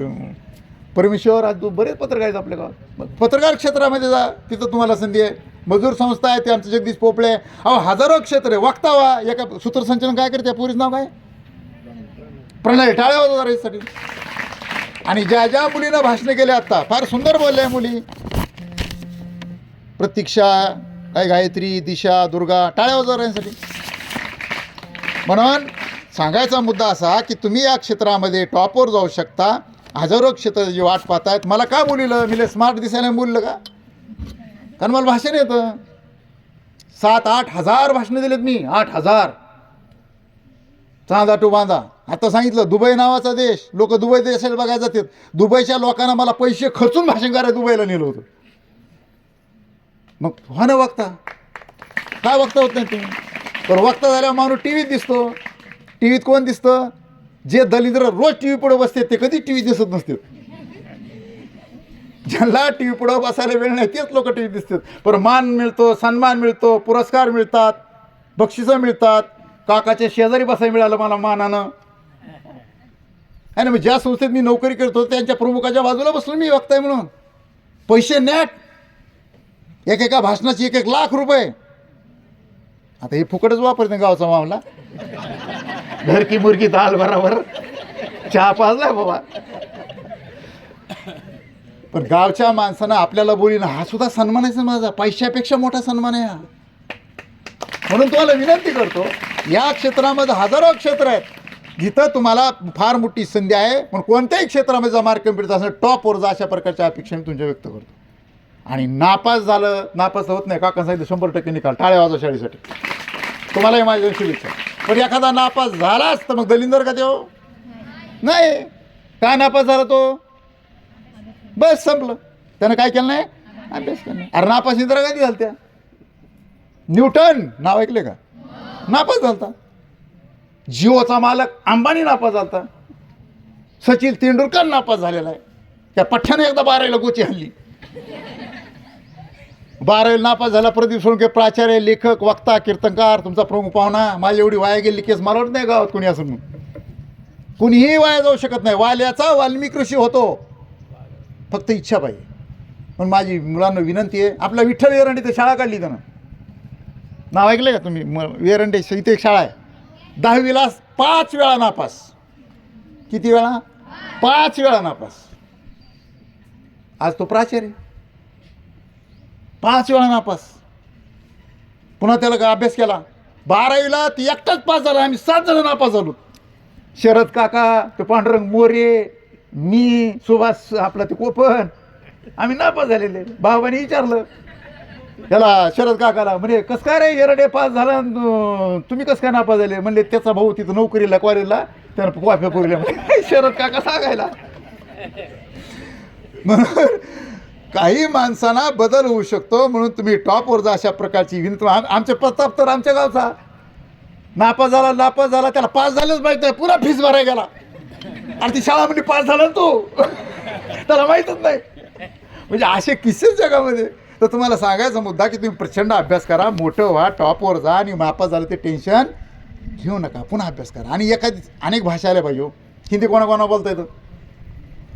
परमेश्वर आज बरेच पत्रकार आहेत आपल्या गावात. पत्रकार क्षेत्रामध्ये जा, तिथं तुम्हाला संधी आहे. मजूर संस्था आहे, ते आमचे जगदीश पोपळे. अहो, हजारो क्षेत्र आहे. वक्ता व्हा. एका सूत्रसंचलन काय करते, पोरीचं नाव काय? प्रणाली. टाळ्या होता यासाठी. आणि ज्या ज्या मुलीनं भाषणं केले आत्ता, फार सुंदर बोलल्या मुली. प्रतीक्षा, काय गायत्री, दिशा, दुर्गा. टाळ्या होता यासाठी. म्हणून सांगायचा मुद्दा असा की तुम्ही या क्षेत्रामध्ये टॉपवर जाऊ शकता. हजारो क्षेत्राची वाट पाहतायत. मला का बोलिलं? मी स्मार्ट दिसायला बोललं का? कारण मला भाषण येतं. 7-8 हजार भाषणं दिलेत मी. 8,000. चांदा टू बांधा. आता सांगितलं दुबई नावाचा देश, लोक दुबई देशाला बघायला जातात. दुबईच्या लोकांना मला पैसे खर्चून भाषण करायला दुबईला नेलं होतं. मग हा ना वक्ता. काय वक्ता होत नाही तुम्ही? पण वक्ता झाल्यावर माणूस टी व्हीत दिसतो. टी व्हीत कोण दिसतं? जे दलिंद्र रोज टी व्ही पुढे बसते ते कधी टी व्ही दिसत नसते. ज्यांना टी व्ही पुढं बसायला वेळ नाही तेच लोक टी व्ही दिसतात. पण मान मिळतो, सन्मान मिळतो, पुरस्कार मिळतात, बक्षिसं मिळतात. काकाच्या शेजारी बसायला मिळालं मला मानानं. आहे ना. मग ज्या संस्थेत मी नोकरी करतो त्यांच्या प्रमुखाच्या बाजूला बसलो मी वक्ता आहे म्हणून. पैसे नेट. एकेका भाषणाची 1-1 लाख रुपये. आता हे फुकटच वापरते गावचा मामला. घर की मुर्गी दाल बराबर. चहा पाजलाय बाबा. पण गावच्या माणसानं आपल्याला बोलीनं हा सुद्धा सन्मान आहे माझा. पैशापेक्षा मोठा सन्मान आहे हा. म्हणून तुम्हाला विनंती करतो, या क्षेत्रामध्ये हजारो क्षेत्र आहेत जिथं तुम्हाला फार मोठी संधी आहे. पण कोणत्याही क्षेत्रामध्ये जर मार्क कम्प्युटर असेल टॉपवर जा, अशा प्रकारच्या अपेक्षा मी तुमच्या व्यक्त करतो. आणि नापास झालं, नापास होत नाही. काका सांगितलं 100% निकाल. टाळ्या वाजवा शाळेसाठी. तुम्हालाही माझ्या शुभेच्छा. पण एखादा नापास झालाच तर मग दलिंदर का देव नाही. काय नापास झाला तो? बस संपलं. त्यानं काय केलं नाही? अभ्यास केला नाही. अरे नापास इंदिरा गांधी झालत्या. न्यूटन नाव ऐकले का? नापास झालता. जिओचा मालक अंबानी नापास झाला, सचिन तेंडुलकर नापास झालेला आहे. त्या पठ्ठ्याने एकदा 12वीला गोची हल्ली. 12वीला नापास झाला. प्रदीप सोळंके प्राचार्य, लेखक, वक्ता, कीर्तनकार, तुमचा प्रमुख पाहुणा. माझी एवढी वाया गेली केस मला वाटत नाही गावात कोणी असं म्हणून. कुणीही वाया जाऊ शकत नाही. वाल्याचा वाल्मिक ऋषी होतो, फक्त इच्छा पाहिजे. पण माझी मुलांना विनंती आहे, आपला विठ्ठल वेरंडे इथे शाळा काढली त्यानं, नाव ऐकलं का तुम्ही? वेरंडे इथे एक शाळा आहे. 10वीला 5 वेळा नापास. किती वेळा? 5 वेळा नापास. आज तो प्राचार्य, 5 वेळा नापास. पुन्हा त्याला का अभ्यास केला. 12वीला ती एकटाच पास झाला, आम्ही 7 जण नापास झालो. शरद काका, ते पांडुरंग मोरे, मी, सुभाष आपला ते कोपन, आम्ही नापास झालेले. भावाने विचारलं त्याला, शरद काकाला, म्हणजे कसं काय रे येरडे पास झाला, तुम्ही कसं काय नापास झाले? म्हणले त्याचा भाऊ तिथं नोकरीला कॉलेजला, त्यानं कॉफ्या पुरल्या. शरद काका सांगायला. म्हणून काही माणसांना बदल होऊ शकतो, म्हणून तुम्ही टॉपवर जा. अशा प्रकारची विनंती. आमचे प्रताप तर आमच्या गावचा नापास झाला, त्याला पास झालंच माहीत नाही, पुन्हा फीस भरायला गेला. आणि ती शाळा म्हणजे पास झाला तो, त्याला माहीतच नाही. म्हणजे असे किस्सेच जगामध्ये. तर तुम्हाला सांगायचा मुद्दा की तुम्ही प्रचंड अभ्यास करा, मोठं व्हा, टॉपवर जा, आणि नापास झालं ते टेन्शन घेऊ नका, पुन्हा अभ्यास करा. आणि एखादी अनेक भाषा आल्या पाहिजे. हिंदी कोणा बोलता येतं?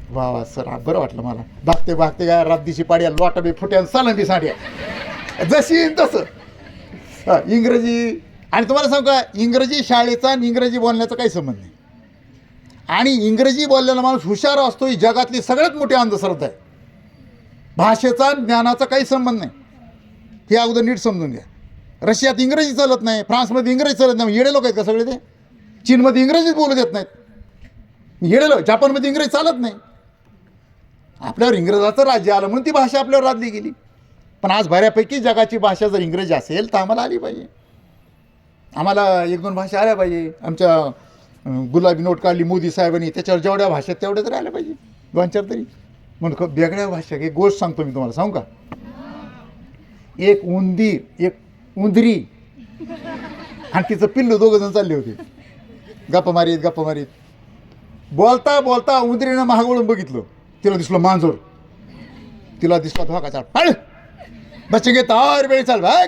वा वा सर, बरं वाटलं मला. भागते काय रात्रीची पाड्या, लोटाबे फुट्या, सलंबी साड्या, जशी येईन तसं. इंग्रजी. आणि तुम्हाला सांगू का, इंग्रजी शाळेचा आणि इंग्रजी बोलण्याचा काही संबंध नाही. आणि इंग्रजी बोललेला माणूस हुशार असतो, ही जगातली सगळ्यात मोठी अंधश्रद्धा आहे. भाषेचा ज्ञानाचा काही संबंध नाही, हे अगोदर नीट समजून घ्या. रशियात इंग्रजी चालत नाही, फ्रान्समध्ये इंग्रजी चालत नाही. येडे लोक आहेत का सगळे ते? चीनमध्ये इंग्रजीच बोलू देत नाहीत. येडे लोक. जापानमध्ये इंग्रजी चालत नाही. आपल्यावर इंग्रजाचं राज्य आलं म्हणून ती भाषा आपल्यावर लादली गेली. पण आज बऱ्यापैकी जगाची भाषा जर इंग्रजी असेल तर आम्हाला आली पाहिजे. आम्हाला 1-2 भाषा आल्या पाहिजे. आमच्या गुलाबी नोट काढली मोदी साहेबांनी, त्याच्यावर जेवढ्या भाषा तेवढ्या तरी आल्या पाहिजे, 2-4 तरी. म्हणून खूप वेगळ्या भाषा. एक गोष्ट सांगतो मी तुम्हाला, सांगू का? एक उंदरी आणि तिचं पिल्लू, 2 जण चालले होते गप्पा मारीत. बोलता उंदरीनं महागवळून बघितलं. तिला दिसलं मांजर, तिला दिसला धोकाचा. पळ बच्चे तार वेळ चाल भाग.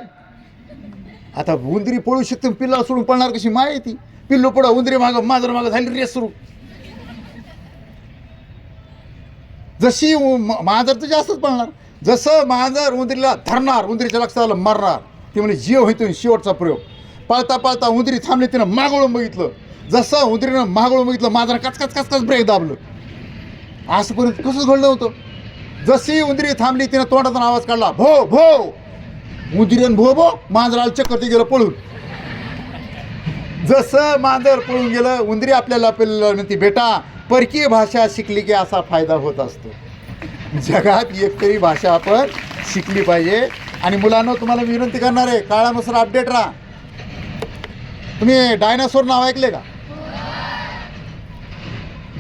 आता उंदरी पळू शकते, पिल्ला सोडून पळणार कशी? माय ती. पिल्लू पळा, उंदरी मागं, मांजर मागं, झाली रेस सुरू. जशी मांजर तर जास्तच पळणार. जसं मांजर उंदरीला धरणार, उंदरीच्या लक्षात आलं, मारणार. ती म्हणजे जीव होईल शेवटचा प्रयोग. पळता उंदरी थांबली, तिनं मागवळून बघितलं. जसं उंदरीनं मागवळून बघितलं, मांजर कचकच ब्रेक दाबलं. आजपर्यंत कसं घडलं होतं? जशी उंदरी थांबली, तिनं तोंडातून आवाज काढला, भो भो. उंदरीनं भो, मांजराला चक्कर ते गेलं पळून. जसं मांजर पळून गेलं, उंदरी आपल्याला म्हणती, बेटा परकीय भाषा शिकली की असा फायदा होत असतो. जगात एकतरी भाषा आपण शिकली पाहिजे. आणि मुलांना तुम्हाला विनंती करणार आहे, काळानुसार अपडेट राहा. तुम्ही डायनासोर नाव ऐकले का?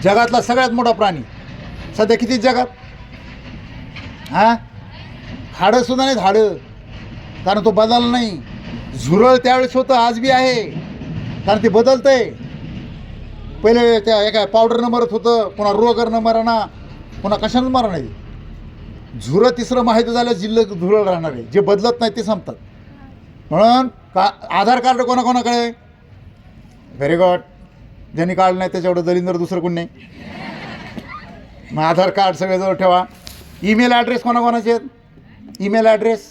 जगातला सगळ्यात मोठा प्राणी सध्या किती जगात? हाडं सुद्धा नाही झाडं, कारण तो बदलला नाही. झुरळ त्यावेळेस होतं, आज बी आहे, कारण ते बदलतंय. पहिले त्या एका पावडरनं मरत होतं, पुन्हा रोगरनं मरणा, पुन्हा कशानं मरणा नाही. झुरं तिसरं माहिती झालं, जिल्ह्यात झुरळ राहणार आहे. जे बदलत नाही ते संपतात. म्हणून आधार कार्ड कोणाकोणाकडे? Very good. ज्यांनी काढलं नाही त्याच्यावर दलिंदर दुसरं कोण नाही. मग आधार कार्ड सगळ्याजवळ ठेवा. ईमेल ॲड्रेस कोणाकोणाचे आहेत? ईमेल ॲड्रेस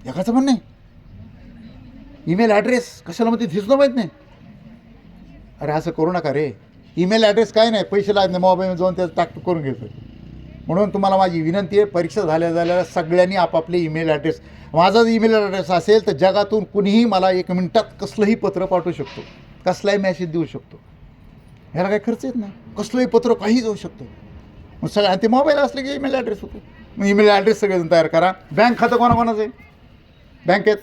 एकाचं पण नाही. ईमेल ॲड्रेस कशाला म्हणते दिसणं माहीत नाही. अरे असं करू नका रे. ईमेल ॲड्रेस काय नाही, पैसे लागत नाही, मोबाईलमध्ये जाऊन त्याचं टाक करून घेतो. म्हणून तुम्हाला माझी विनंती आहे, परीक्षा झाल्या सगळ्यांनी आपापले ईमेल ॲड्रेस. माझा जर ईमेल ॲड्रेस असेल तर जगातून कुणीही मला 1 मिनिटात कसलंही पत्र पाठवू शकतो, कसलाही मॅसेज देऊ शकतो. ह्याला काही खर्च येत नाही. कसलंही पत्र काही जाऊ शकतो. मग सगळं ते मोबाईल असले की ईमेल ॲड्रेस होतो. मग ईमेल ॲड्रेस सगळेजण तयार करा. बँक खातं कोणाकोणाचं आहे? बँकेत.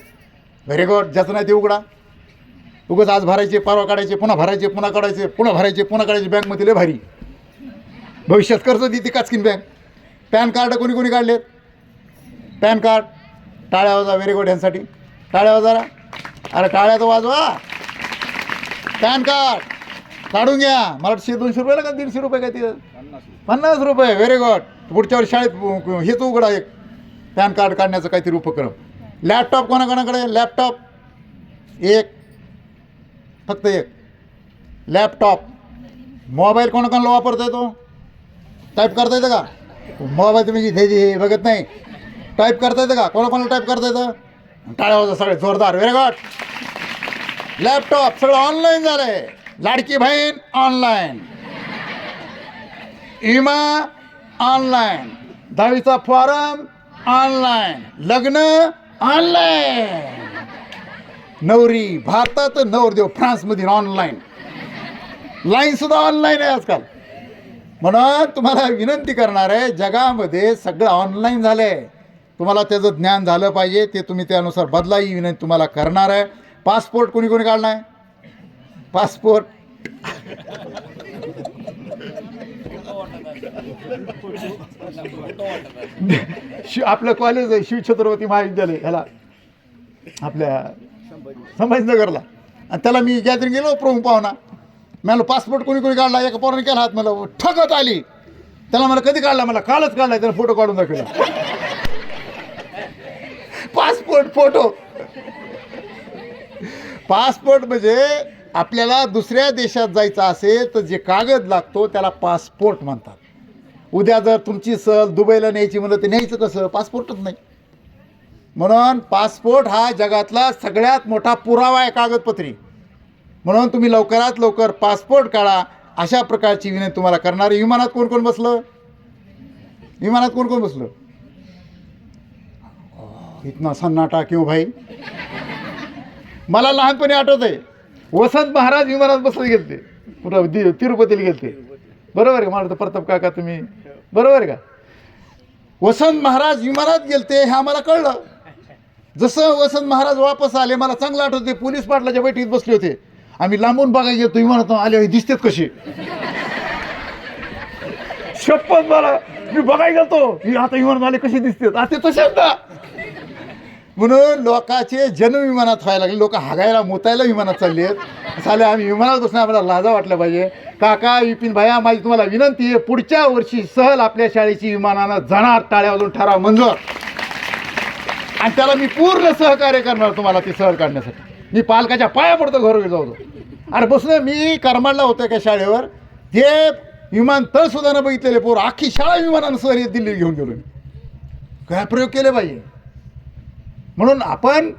Very good. ज्याचं नाही ते उघडा. उगाच आज भरायचे, परवा काढायचे, पुन्हा भरायचे, पुन्हा काढायचे, पुन्हा भरायचे, पुन्हा काढायचे. बँकमध्ये लय भारी भविष्यात कर्ज देते काचकीन बँक. पॅन कार्ड कोणी काढलेत? Pan card. टाळ्या वाजवा. Very good. यांसाठी टाळ्या वाजवा. अरे टाळ्या तर वाजवा. पॅन कार्ड काढून घ्या. मला 100-200 रुपयाला का 150 रुपये काय ते 50 रुपये. Very good. पुढच्या वेळी शाळेत हेच उघडा एक पॅन कार्ड काढण्याचा काहीतरी उपक्रम. लॅपटॉप कोणाकोणाकडे? लॅपटॉप एक, फक्त एक लॅपटॉप. मोबाईल कोणाकोणाला वापरता येतो? टाईप करता येतं का? मोबाईल तुम्ही हे बघत नाही. टाईप करता येतं का? कोणाकोणाला टाईप करता येतं? टाळ्या वाजवा सगळे जोरदार. Very good. लॅपटॉप सगळं ऑनलाईन झालं आहे. लाडकी बहीण ऑनलाईन, विमा ऑनलाईन, 10वीचा फॉर्म ऑनलाईन, लग्न ऑनलाईन. नवरी भारतात, नवरदेव फ्रान्समध्ये ऑनलाईन. लाईनसुद्धा ऑनलाईन आहे आजकाल. म्हणून तुम्हाला विनंती करणार आहे, जगामध्ये सगळं ऑनलाईन झालं आहे. तुम्हाला त्याचं ज्ञान झालं पाहिजे. ते तुम्ही त्यानुसार बदला ही विनंती तुम्हाला करणार आहे. पासपोर्ट कोणी कोणी काढला आहे? पासपोर्ट आपलं कॉलेज आहे शिवछत्रपती महाविद्यालय ह्याला आपल्या संभाजीनगरला. आणि त्याला मी गॅदरिंग गेलो प्रमुख पाहुणा. मला पासपोर्ट कोणी कोणी काढला? एका पोराने केला हात. मला ठगत आली. त्याला मला कधी काढला? मला कालच काढला. त्याला फोटो काढून दाखवला. Passport photo. पासपोर्ट म्हणजे आपल्याला दुसऱ्या देशात जायचं असेल तर जे कागद लागतो त्याला पासपोर्ट म्हणतात. उद्या जर तुमची सहल दुबईला न्यायची म्हणलं तर न्यायचं कसं? पासपोर्टच नाही. म्हणून पासपोर्ट हा जगातला सगळ्यात मोठा पुरावा आहे, कागदपत्री. म्हणून तुम्ही लवकरात लवकर पासपोर्ट काढा. अशा प्रकारची विनंती तुम्हाला करणार. विमानात कोण कोण बसलं? विमानात कोण कोण बसलं? इतना सन्नाटा क्यों भाई? मला लहानपणी आठवत आहे, वसंत महाराज विमानात बसत गेलते. कुठं? तिरुपतीला गेलते. बरोबर आहे का? मला तर प्रताप काका तुम्ही बरोबर आहे का? वसंत महाराज विमानात गेलते हे आम्हाला कळलं. जसं वसंत महाराज वापस आले, मला चांगलं आठवते, पोलीस पाटलाच्या बैठकीत बसले होते. आम्ही लांबून बघायला गेलो विमानात आले, दिसतेत कसे. शपथ मला, मी बघायला गेलतो आता विमानात आले कसे दिसतात. आता तसेच ना. म्हणून लोकांचे जन्म विमानात व्हायला लागले. लोक हागायला मोतायला विमानात चालले आहेत. चाले आम्ही विमानात बसणं आम्हाला लाजा वाटल्या पाहिजे. काका विपिन भाया, माझी तुम्हाला विनंती आहे, पुढच्या वर्षी सहल आपल्या शाळेची विमानानं जाणार. टाळ्या वाजून ठराव मंजूर. आणि त्याला मी पूर्ण सहकार्य करणार तुम्हाला ती सहल काढण्यासाठी. मी पालकाच्या पाया पडतो घरोघरी जाऊ. अरे बसून मी करमाडला होतं का शाळेवर, ते विमानतळ सुद्धा न बघितलेले पोर अख्खी शाळा विमानानं सहल दिल्लीला घेऊन गेलो. काय प्रयोग केले पाहिजे. म्हणून आपण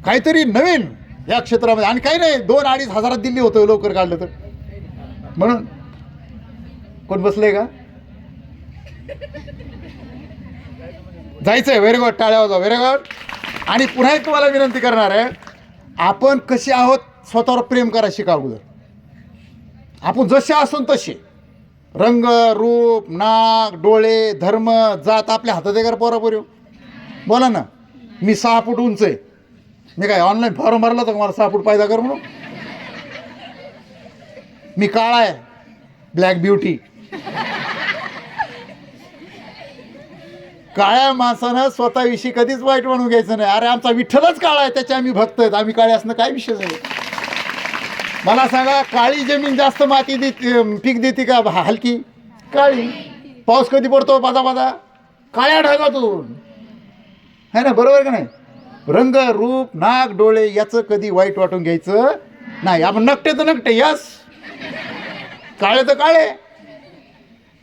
काहीतरी नवीन या क्षेत्रामध्ये, आणि काही नाही 2-2.5 हजारात दिल्ली होतं लवकर काढलं तर. म्हणून कोण बसले का? जायचं आहे. Very good. टाळ्या वाजवा. Very good. आणि पुन्हा एक तुम्हाला विनंती करणार आहे, आपण कसे आहोत स्वतःवर प्रेम करा शिका अगोदर. आपण जसे असून तसे, रंग रूप नाक डोळे धर्म जात आपल्या हातात आहे का पोरापोरी? बोला ना. मी 6 फूट उंच आहे. मी काय ऑनलाईन फॉर्म भरला तर मला 6 फूट पायदा कर म्हणून? मी काळा आहे, ब्लॅक ब्युटी. काळ्या माणसानं स्वतःविषयी कधीच वाईट म्हणून घ्यायचं नाही. अरे आमचा विठ्ठलच काळा आहे, त्याचे आम्ही भक्त आहेत, आम्ही काळे असणं काय विषय आहे? मला सांगा, काळी जमीन जास्त माती देते पीक देते का हलकी? काळी. पाऊस कधी पडतो? बाजा काळ्या ढगातून, है ना? बरोबर का नाही? रंग रूप नाक डोळे याचं कधी वाईट वाटून घ्यायचं नाही. आपण नकटे तर नकटे, यस. काळे तर काळे,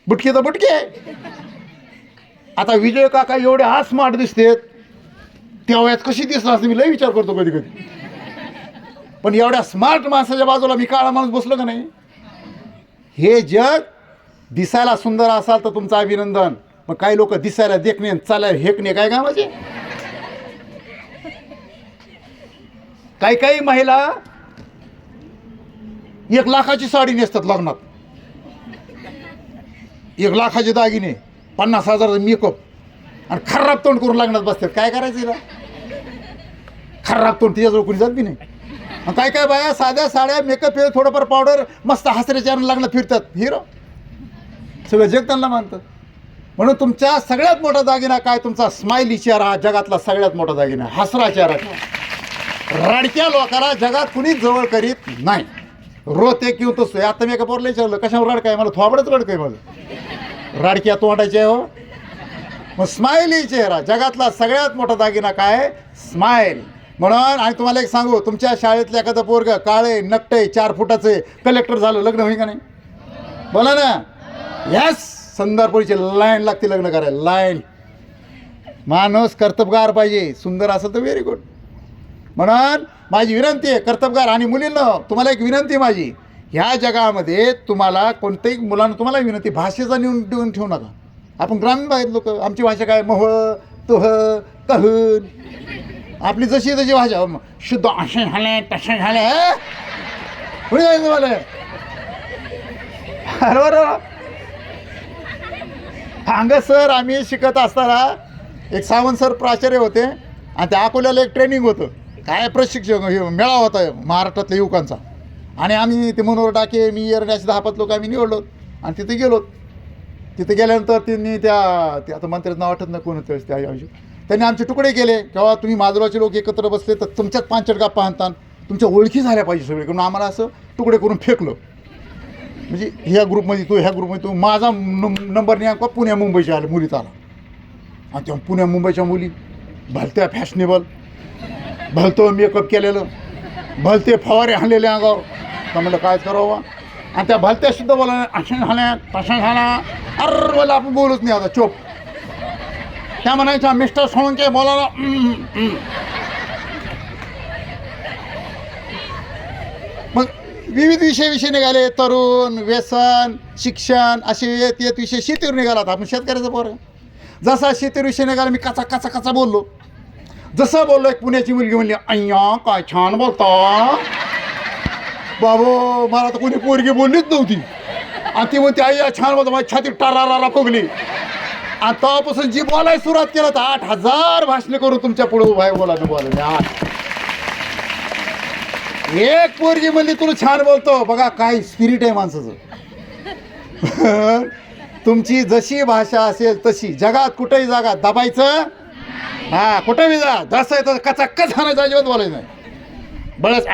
बुटके तर बुटके. आता विजय काका एवढे आज स्मार्ट दिसतेत, तेव्हा कशी दिसला असं मी लय विचार करतो कधी कधी. पण एवढ्या स्मार्ट माणसाच्या बाजूला मी काळा माणूस बसलो का नाही? हे जग दिसायला सुंदर असाल तर तुमचं अभिनंदन. पण काही लोक दिसायला देखणे चालायला हेकणे काय कामाचे. काही महिला 1 लाखाची साडी नेसतात लग्नात, 1 लाखाचे दागिने, 50,000 मेकअप, आणि खराब तोंड करून लग्नात बसतात. काय करायचं हिला? खराब तोंड तिच्याजवळ कोणी जात बी नाही. काय बाया साध्या साड्या मेकअप हे थोडंफार पावडर मस्त हसऱ्याच्या लग्नात फिरतात. हिरो सगळं जग त्यांना मानतात. म्हणून तुमच्या सगळ्यात मोठा दागिना काय? तुमचा स्माइली चेहरा. जगातला सगळ्यात मोठा दागिना हसरा चेहरा. रडक्या लोकाला जगात कुणीच जवळ करीत नाही. रोते किंवा तसं आता मी एका पोरला विचारलं कशावर रडकाय, मला थोबडच रडकंय माझं. रडक्या तोंडाचे हो. मग स्माइली चेहरा जगातला सगळ्यात मोठा दागिना काय? स्माइल. म्हणून आणि तुम्हाला एक सांगू, तुमच्या शाळेतलं एखादं पोरग काळे नकटे 4 फुटाचे कलेक्टर झालं, लग्न होईल का नाही? बोला ना. यस, संदरपुरीची लाईन लागते लग्न करायला, लाईन. माणूस कर्तबगार पाहिजे, सुंदर असेल तर व्हेरी गुड. म्हणून माझी विनंती आहे कर्तबगार आणि मुलींना, तुम्हाला एक विनंती माझी, ह्या जगामध्ये तुम्हाला कोणत्याही मुलांना तुम्हाला विनंती, भाषेचा देऊन ठेवू नका. आपण ग्रामीण भागात लोक, आमची भाषा काय मोह तुह कहून, आपली जशी तशी भाषा शुद्ध असे झाले तसे झाले. कुणी जायचं तुम्हाला? बरोबर. अंग सर आम्ही शिकत असताना एक सावंत सर प्राचार्य होते आणि त्या अकोल्याला एक ट्रेनिंग होतं, काय प्रशिक्षक मेळावा होता महाराष्ट्रातल्या युवकांचा. आणि आम्ही ते मनोहर डाके मी असे 10-5 लोक आम्ही निवडलो आणि तिथे गेलो. तिथे गेल्यानंतर त्यांनी ते आता मंत्र्याचं नाव आठवत नाही कोण होतं त्या ऐवजी, त्यांनी आमचे तुकडे केले. तेव्हा तुम्ही माजोराचे लोक एकत्र बसले तर तुमच्यात 5 गप्पा हाणतात, तुमच्या ओळखी झाल्या पाहिजे सगळे करून. आम्हाला असं तुकडे करून फेकलं. म्हणजे ह्या ग्रुपमध्ये तू, ह्या ग्रुपमध्ये तू. माझा नंबर नाही पुण्या मुंबईच्या आले मुलीत आला. आणि तेव्हा पुण्या मुंबईच्या मुली भलत्या फॅशनेबल, भलतं मेकअप केलेलं, भलते फवारे आणलेले अंगावर. तर म्हणलं काय करावं. आणि त्या भलत्या सुद्धा बोला अशा झाल्या तशा झाल्या. अरे बोला आपण बोलूच नाही आता, चोप. त्या म्हणायच्या मिस्टर सोळंके बोलायला. मग विविध विषय निघाले, तरुण, व्यसन, शिक्षण असे येत विषय. शेतीवर निघाला, आपण शेतकऱ्याचा पोर. जसा शेतीवर विषय निघाला मी कचा बोललो. जसं बोललो एक पुण्याची मुलगी म्हणली, अय्या काय छान बोलता बाबो. मला तर कोणी पोरगी बोललीच नव्हती. आणि ती म्हणते अय्या छान बोलतो. माझी छाती टाराराला फुगली. आणि तेव्हापासून जी बोलायला सुरुवात केलं तर 8000 भाषणे करून तुमच्या पुढे उभा बोला एक पोरगी म्हणली तुला छान बोलतो. बघा काय स्पिरिट आहे माणसाचं. तुमची जशी भाषा असेल तशी जगात कुठेही जागा दबायचं. हा कुठे बी जा, जसं आहे तर कचाकच हाणायचं, अजिबात बोलायचं नाही. बळच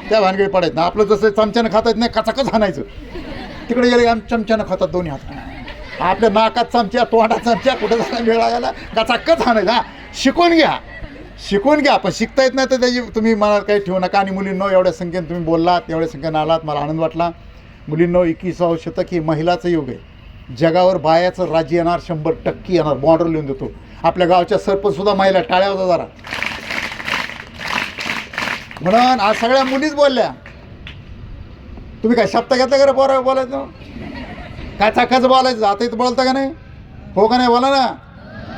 त्या भानगडी पडायचं ना. आपलं जसं चमच्यानं खाता येत नाही, कचाकच हाणायचं. तिकडे गेले आम चमच्यानं खातात दोन्ही हात. आपल्या नाकात चमच्या, तोंडात चमच्या, कुठं जायला वेळ लागायला कचाकच हाणायचं. हा शिकून घ्या. पण शिकता येत नाही तर त्याची तुम्ही मनात काही ठेवू नका. आणि मुलींनो, एवढ्या संख्येने तुम्ही बोललात, एवढ्या संख्येनं आलात, मला आनंद वाटला. मुलींनो, 21वावं शतक ही महिलाचं युग आहे. जगावर बायाचं राज्य येणार, 100% येणार. बॉर्डर लिहून देतो. आपल्या गावच्या सरपंचसुद्धा महिला, टाळ्या होता जरा. म्हणून आज सगळ्या मुलीच बोलल्या. तुम्ही काय शब्द घेतला का पोरं बोलायचं? काय चाकाचं बोलायचं? आता इथं बोलता का नाही? हो का नाही? बोला ना.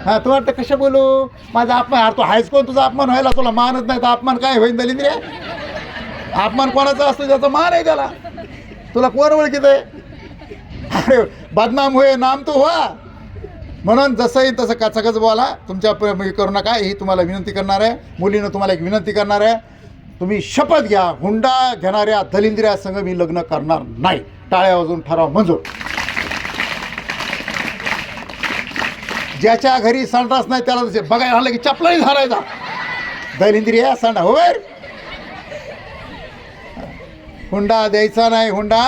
हां, तू वाटतं कशा बोलू? माझा अपमान. तू हायच कोण? तुझा अपमान व्हायला तुला मानत नाही तर अपमान काय होईन दलिंद्रे? अपमान कोणाचा असतो? ज्याचा मान आहे त्याला. तुला कोण ओळखीत आहे? अरे बदनाम होय, नाम तो व्हा. म्हणून जसं येईल तसं कचाकच बोला. तुमच्या करू नका, ही तुम्हाला विनंती करणार आहे. मुलीनं तुम्हाला एक विनंती करणार आहे, तुम्ही शपथ घ्या, हुंडा घेणाऱ्या दलिंद्र्या संघ मी लग्न करणार नाही. टाळ्या वाजवून ठराव मंजूर. ज्याच्या घरी संडास नाही त्याला बघायला आलं की चपलाही झालायचा. दलिंद्रिया सांडा होय. हुंडा द्यायचा नाही. हुंडा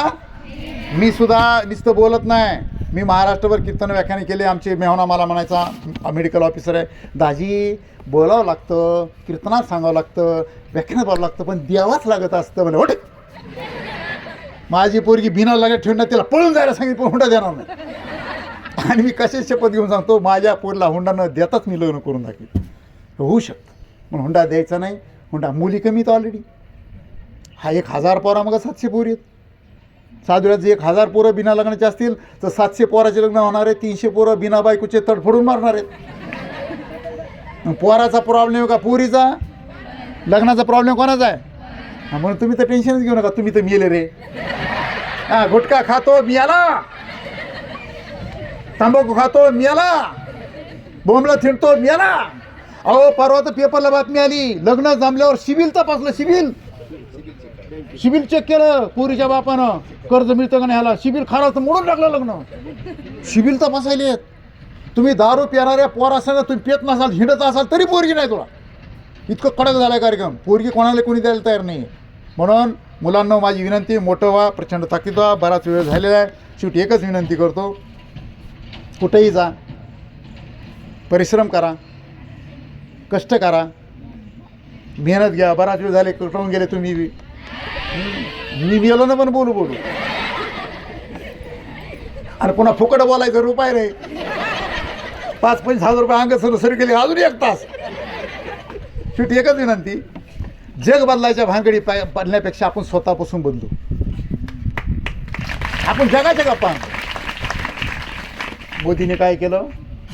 मी सुद्धा नुसतं बोलत नाही. मी महाराष्ट्रभर कीर्तन व्याख्याने केले. आमचे मेहना मला म्हणायचा, मेडिकल ऑफिसर आहे, दाजी बोलावं लागतं, कीर्तनात सांगावं लागतं, व्याख्यानात बोलावं लागतं, पण द्यावाच लागत असतं. म्हणजे होते माझी पोरगी बिना लागत ठेवून तिला पळून जायला सांगितलं, पण हुंडा देणार नाही. आणि मी कशाची शपथ घेऊन सांगतो, माझ्या पोरीला हुंडा न देताच मी लग्न करून दाखवेन. होऊ शकतं पण हुंडा द्यायचा नाही. हुंडा मुली कमी तर ऑलरेडी. हा 1000 पोरा मग 700 पोरी आहेत. साधुराचे 1000 पोरं बिना लग्नाचे असतील तर 700 पोराचे लग्न होणार आहे. 300 पोरं बिना बायकोचे तडफडून मारणार आहेत. पोराचा प्रॉब्लेम का पोरीचा? लग्नाचा प्रॉब्लेम कोणाचा आहे? म्हणून तुम्ही तर टेन्शनच घेऊ नका. तुम्ही तर मेले रे. हा गुटखा खातो मी आला, तंबाखू खातो मी आला, बोंबला थिंडतो मी आला. अहो परवा तर पेपरला बातमी आली, लग्न जमल्यावर सिबिल तपासलं. सिबिल चेक केलं पोरीच्या बापानं, कर्ज मिळतं का नाही ह्याला. सिबिल खराब तर मोडून टाकलं लग्न. सिबिल तपासायले. तुम्ही दारू पिणाऱ्या पोरासंग तुम्ही पेत नसाल, हिंडत असाल तरी पोरगी नाही तुला. इतकं कडक झाला आहे कार्यक्रम, पोरगी कोणाला कोणी द्यायला तयार नाही. म्हणून मुलांना माझी विनंती, मोठं व्हा, प्रचंड ताकीद व्हा. बराच वेळ झालेला आहे. शेवटी एकच विनंती करतो, कुठेही जा, परिश्रम करा, कष्ट करा, मेहनत घ्या. बराच वेळ झाले कटवून गेले तुम्ही बी. मी गेलो ना पण बोलू आणि पुन्हा फुकट बोलायचं रुपाय रे. 5-5,000 रुपये अंग सर केले अजून 1 तास. शेवटी एकच विनंती, जग बदलायच्या भानगडी बदलण्यापेक्षा आपण स्वतःपासून बदलू. आपण जगाच्या गप्पा. मोदीने काय केलं,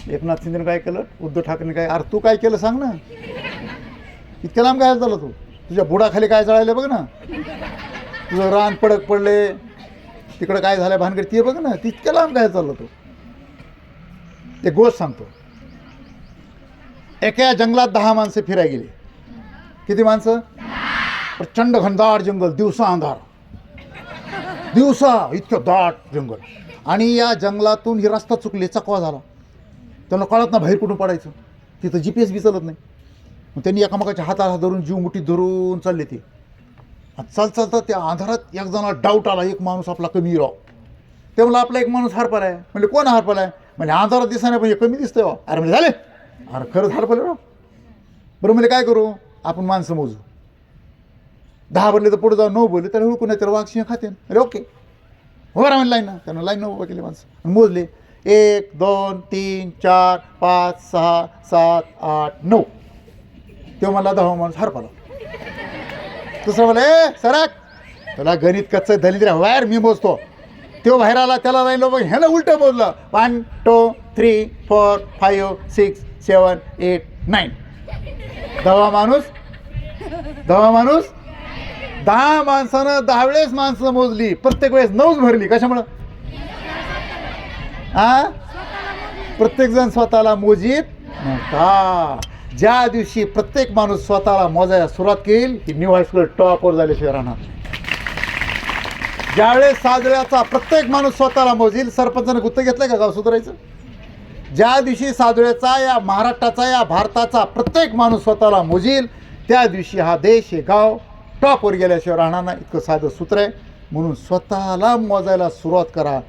एकनाथ शिंदेने काय केलं, उद्धव ठाकरेने काय, अरे तू काय केलं सांग ना. इतक्या लांब काय झालं, तू तुझ्या बुडाखाली काय जळायलं बघ ना, तुझं रान पडक पडले, तिकडं काय झालं भानगड ते बघ ना. तितक्या लांब काय चाललं तू. एक गोष्ट सांगतो, एका जंगलात 10 माणसं फिरायला गेली. किती माणसं? प्रचंड घनदाट जंगल, दिवसा अंधार, दिवसा इतकं दाट जंगल. आणि या जंगलातून ही रस्ता चुकले, चकवा झाला. त्यांना कळत ना बाहेर कुठून पडायचं. तिथं GPS बी चालत नाही. मग त्यांनी एकामेकाच्या हाताला धरून जीव मुठीत धरून चालले ते. चालता त्या अंधारात एक जणाला डाऊट आला, एक माणूस आपला कमी राव. ते म्हणलं आपला एक माणूस हरपला आहे. म्हणजे कोण हरपला आहे? म्हणजे अंधारात दिसा नाही, पण कमी दिसतंय बा. अरे म्हणजे झाले, अरे खरंच हरपले राव. बरं म्हणजे काय करू, आपण माणसं मोजू. 10 बनले तर पुढे जाऊन 9 बोलले तर हुळकून नाही तर वाघ सिंह खाते. अरे ओके, हो बरं म्हणजे लाईन ना. त्यानं लाईन उभं केली माणसं, मोजले. 1 2 3 4 5 6 7 8 9. तेव्हा मला 10 माणूस हरपला. दुसरा मला सरक, त्याला गणित कच्चं दलिद्र बाहेर मी मोजतो. तो बाहेर आला, त्याला लाईन बघ, ह्यानं उलटं मोजलं. 1 2 3 4 5 6 7 8 9. 10 माणूस 10 माणसानं 10 वेळेस माणसं मोजली. प्रत्येक वेळेस 9च भरली. कशामुळं? प्रत्येक जण स्वतःला मोजीत नव्हता. ज्या दिवशी प्रत्येक माणूस स्वतःला मोजायला सुरुवात केली की न्यू हायस्कूल टॉपवर झाल्याशिवाय राहणार. ज्यावेळेस साजळ्याचा प्रत्येक माणूस स्वतःला मोजील. सरपंचाने गुत्त घेतलंय का गाव सुधारायचं? ज्या दिवशी साजळ्याचा, या महाराष्ट्राचा, या भारताचा प्रत्येक माणूस स्वतःला मोजील, त्या दिवशी हा देश, हे गाव टॉपवर गेल्याशिवाय राहणार नाही. इतकं साधं सूत्र आहे. म्हणून स्वतःला मोजायला सुरुवात करा,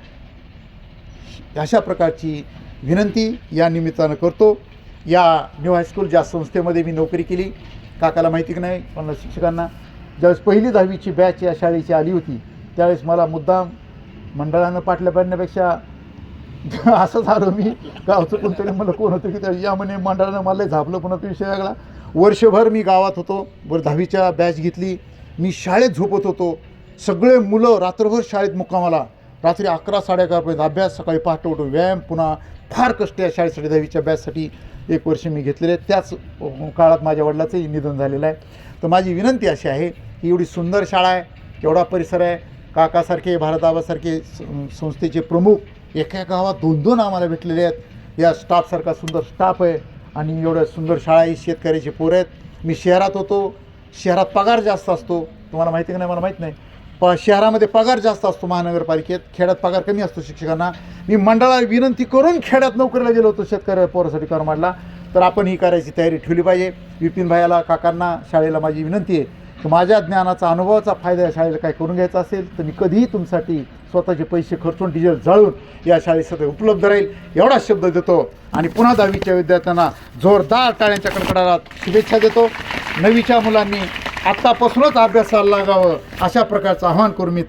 अशा प्रकारची विनंती या निमित्तानं करतो. या न्यू हायस्कूल ज्या संस्थेमध्ये मी नोकरी केली, काकाला माहिती की नाही, पण शिक्षकांना, ज्यावेळेस 1ली 10वीची बॅच या शाळेची आली होती, त्यावेळेस मला मुद्दाम मंडळानं पाटल्या पाडण्यापेक्षा असं झालं, मी गावचं कोणतरी मला कोण होतं की त्या या म्हणे मंडळानं मला झापलं. पुन्हा तो विषय लागला. वर्षभर मी गावात होतो. बरं 10वीच्या बॅच घेतली. मी शाळेत झोपत होतो. सगळे मुलं रात्रभर शाळेत मुक्कामाला, रात्री 11 साडे11पर्यंत अभ्यास, सकाळी पहाटे उठून व्यायाम, पुन्हा फार कष्ट या शाळेसाठी 10वीच्या बॅचसाठी 1 वर्ष मी घेतलेले. त्याच काळात माझ्या वडिलाचंही निधन झालेलं आहे. तर माझी विनंती अशी आहे की एवढी सुंदर शाळा आहे, एवढा परिसर आहे, काकासारखे, भारताबासारखे संस्थेचे प्रमुख एका गावात 2-2 आम्हाला भेटलेले आहेत. या स्टाफसारखा सुंदर स्टाफ आहे आणि एवढ्या सुंदर शाळा आहे. शेतकऱ्याचे पोरं आहेत. मी शहरात होतो. शहरात पगार जास्त असतो, तुम्हाला माहिती का नाही मला माहीत नाही. शहरामध्ये पगार जास्त असतो महानगरपालिकेत, खेड्यात पगार कमी असतो शिक्षकांना. मी मंडळाला विनंती करून खेड्यात नोकरीला गेलो होतो शेतकऱ्या पोरासाठी करमाडला. तर आपण ही करायची तयारी ठेवली पाहिजे. विपिन भाईला, काकांना, शाळेला माझी विनंती आहे की माझ्या ज्ञानाचा, अनुभवाचा फायदा या शाळेला काय करून घ्यायचा असेल तर मी कधीही तुमच्यासाठी स्वतःचे पैसे खर्चून, डिझेल जाळून या शाळेसाठी उपलब्ध राहील, एवढा शब्द देतो. आणि पुन्हा 10वीच्या विद्यार्थ्यांना जोरदार टाळ्यांच्या कडकडाटात शुभेच्छा देतो. 9वीच्या मुलांनी आत्तापासूनच अभ्यासाला लागावं, अशा प्रकारचं आवाहन करून मी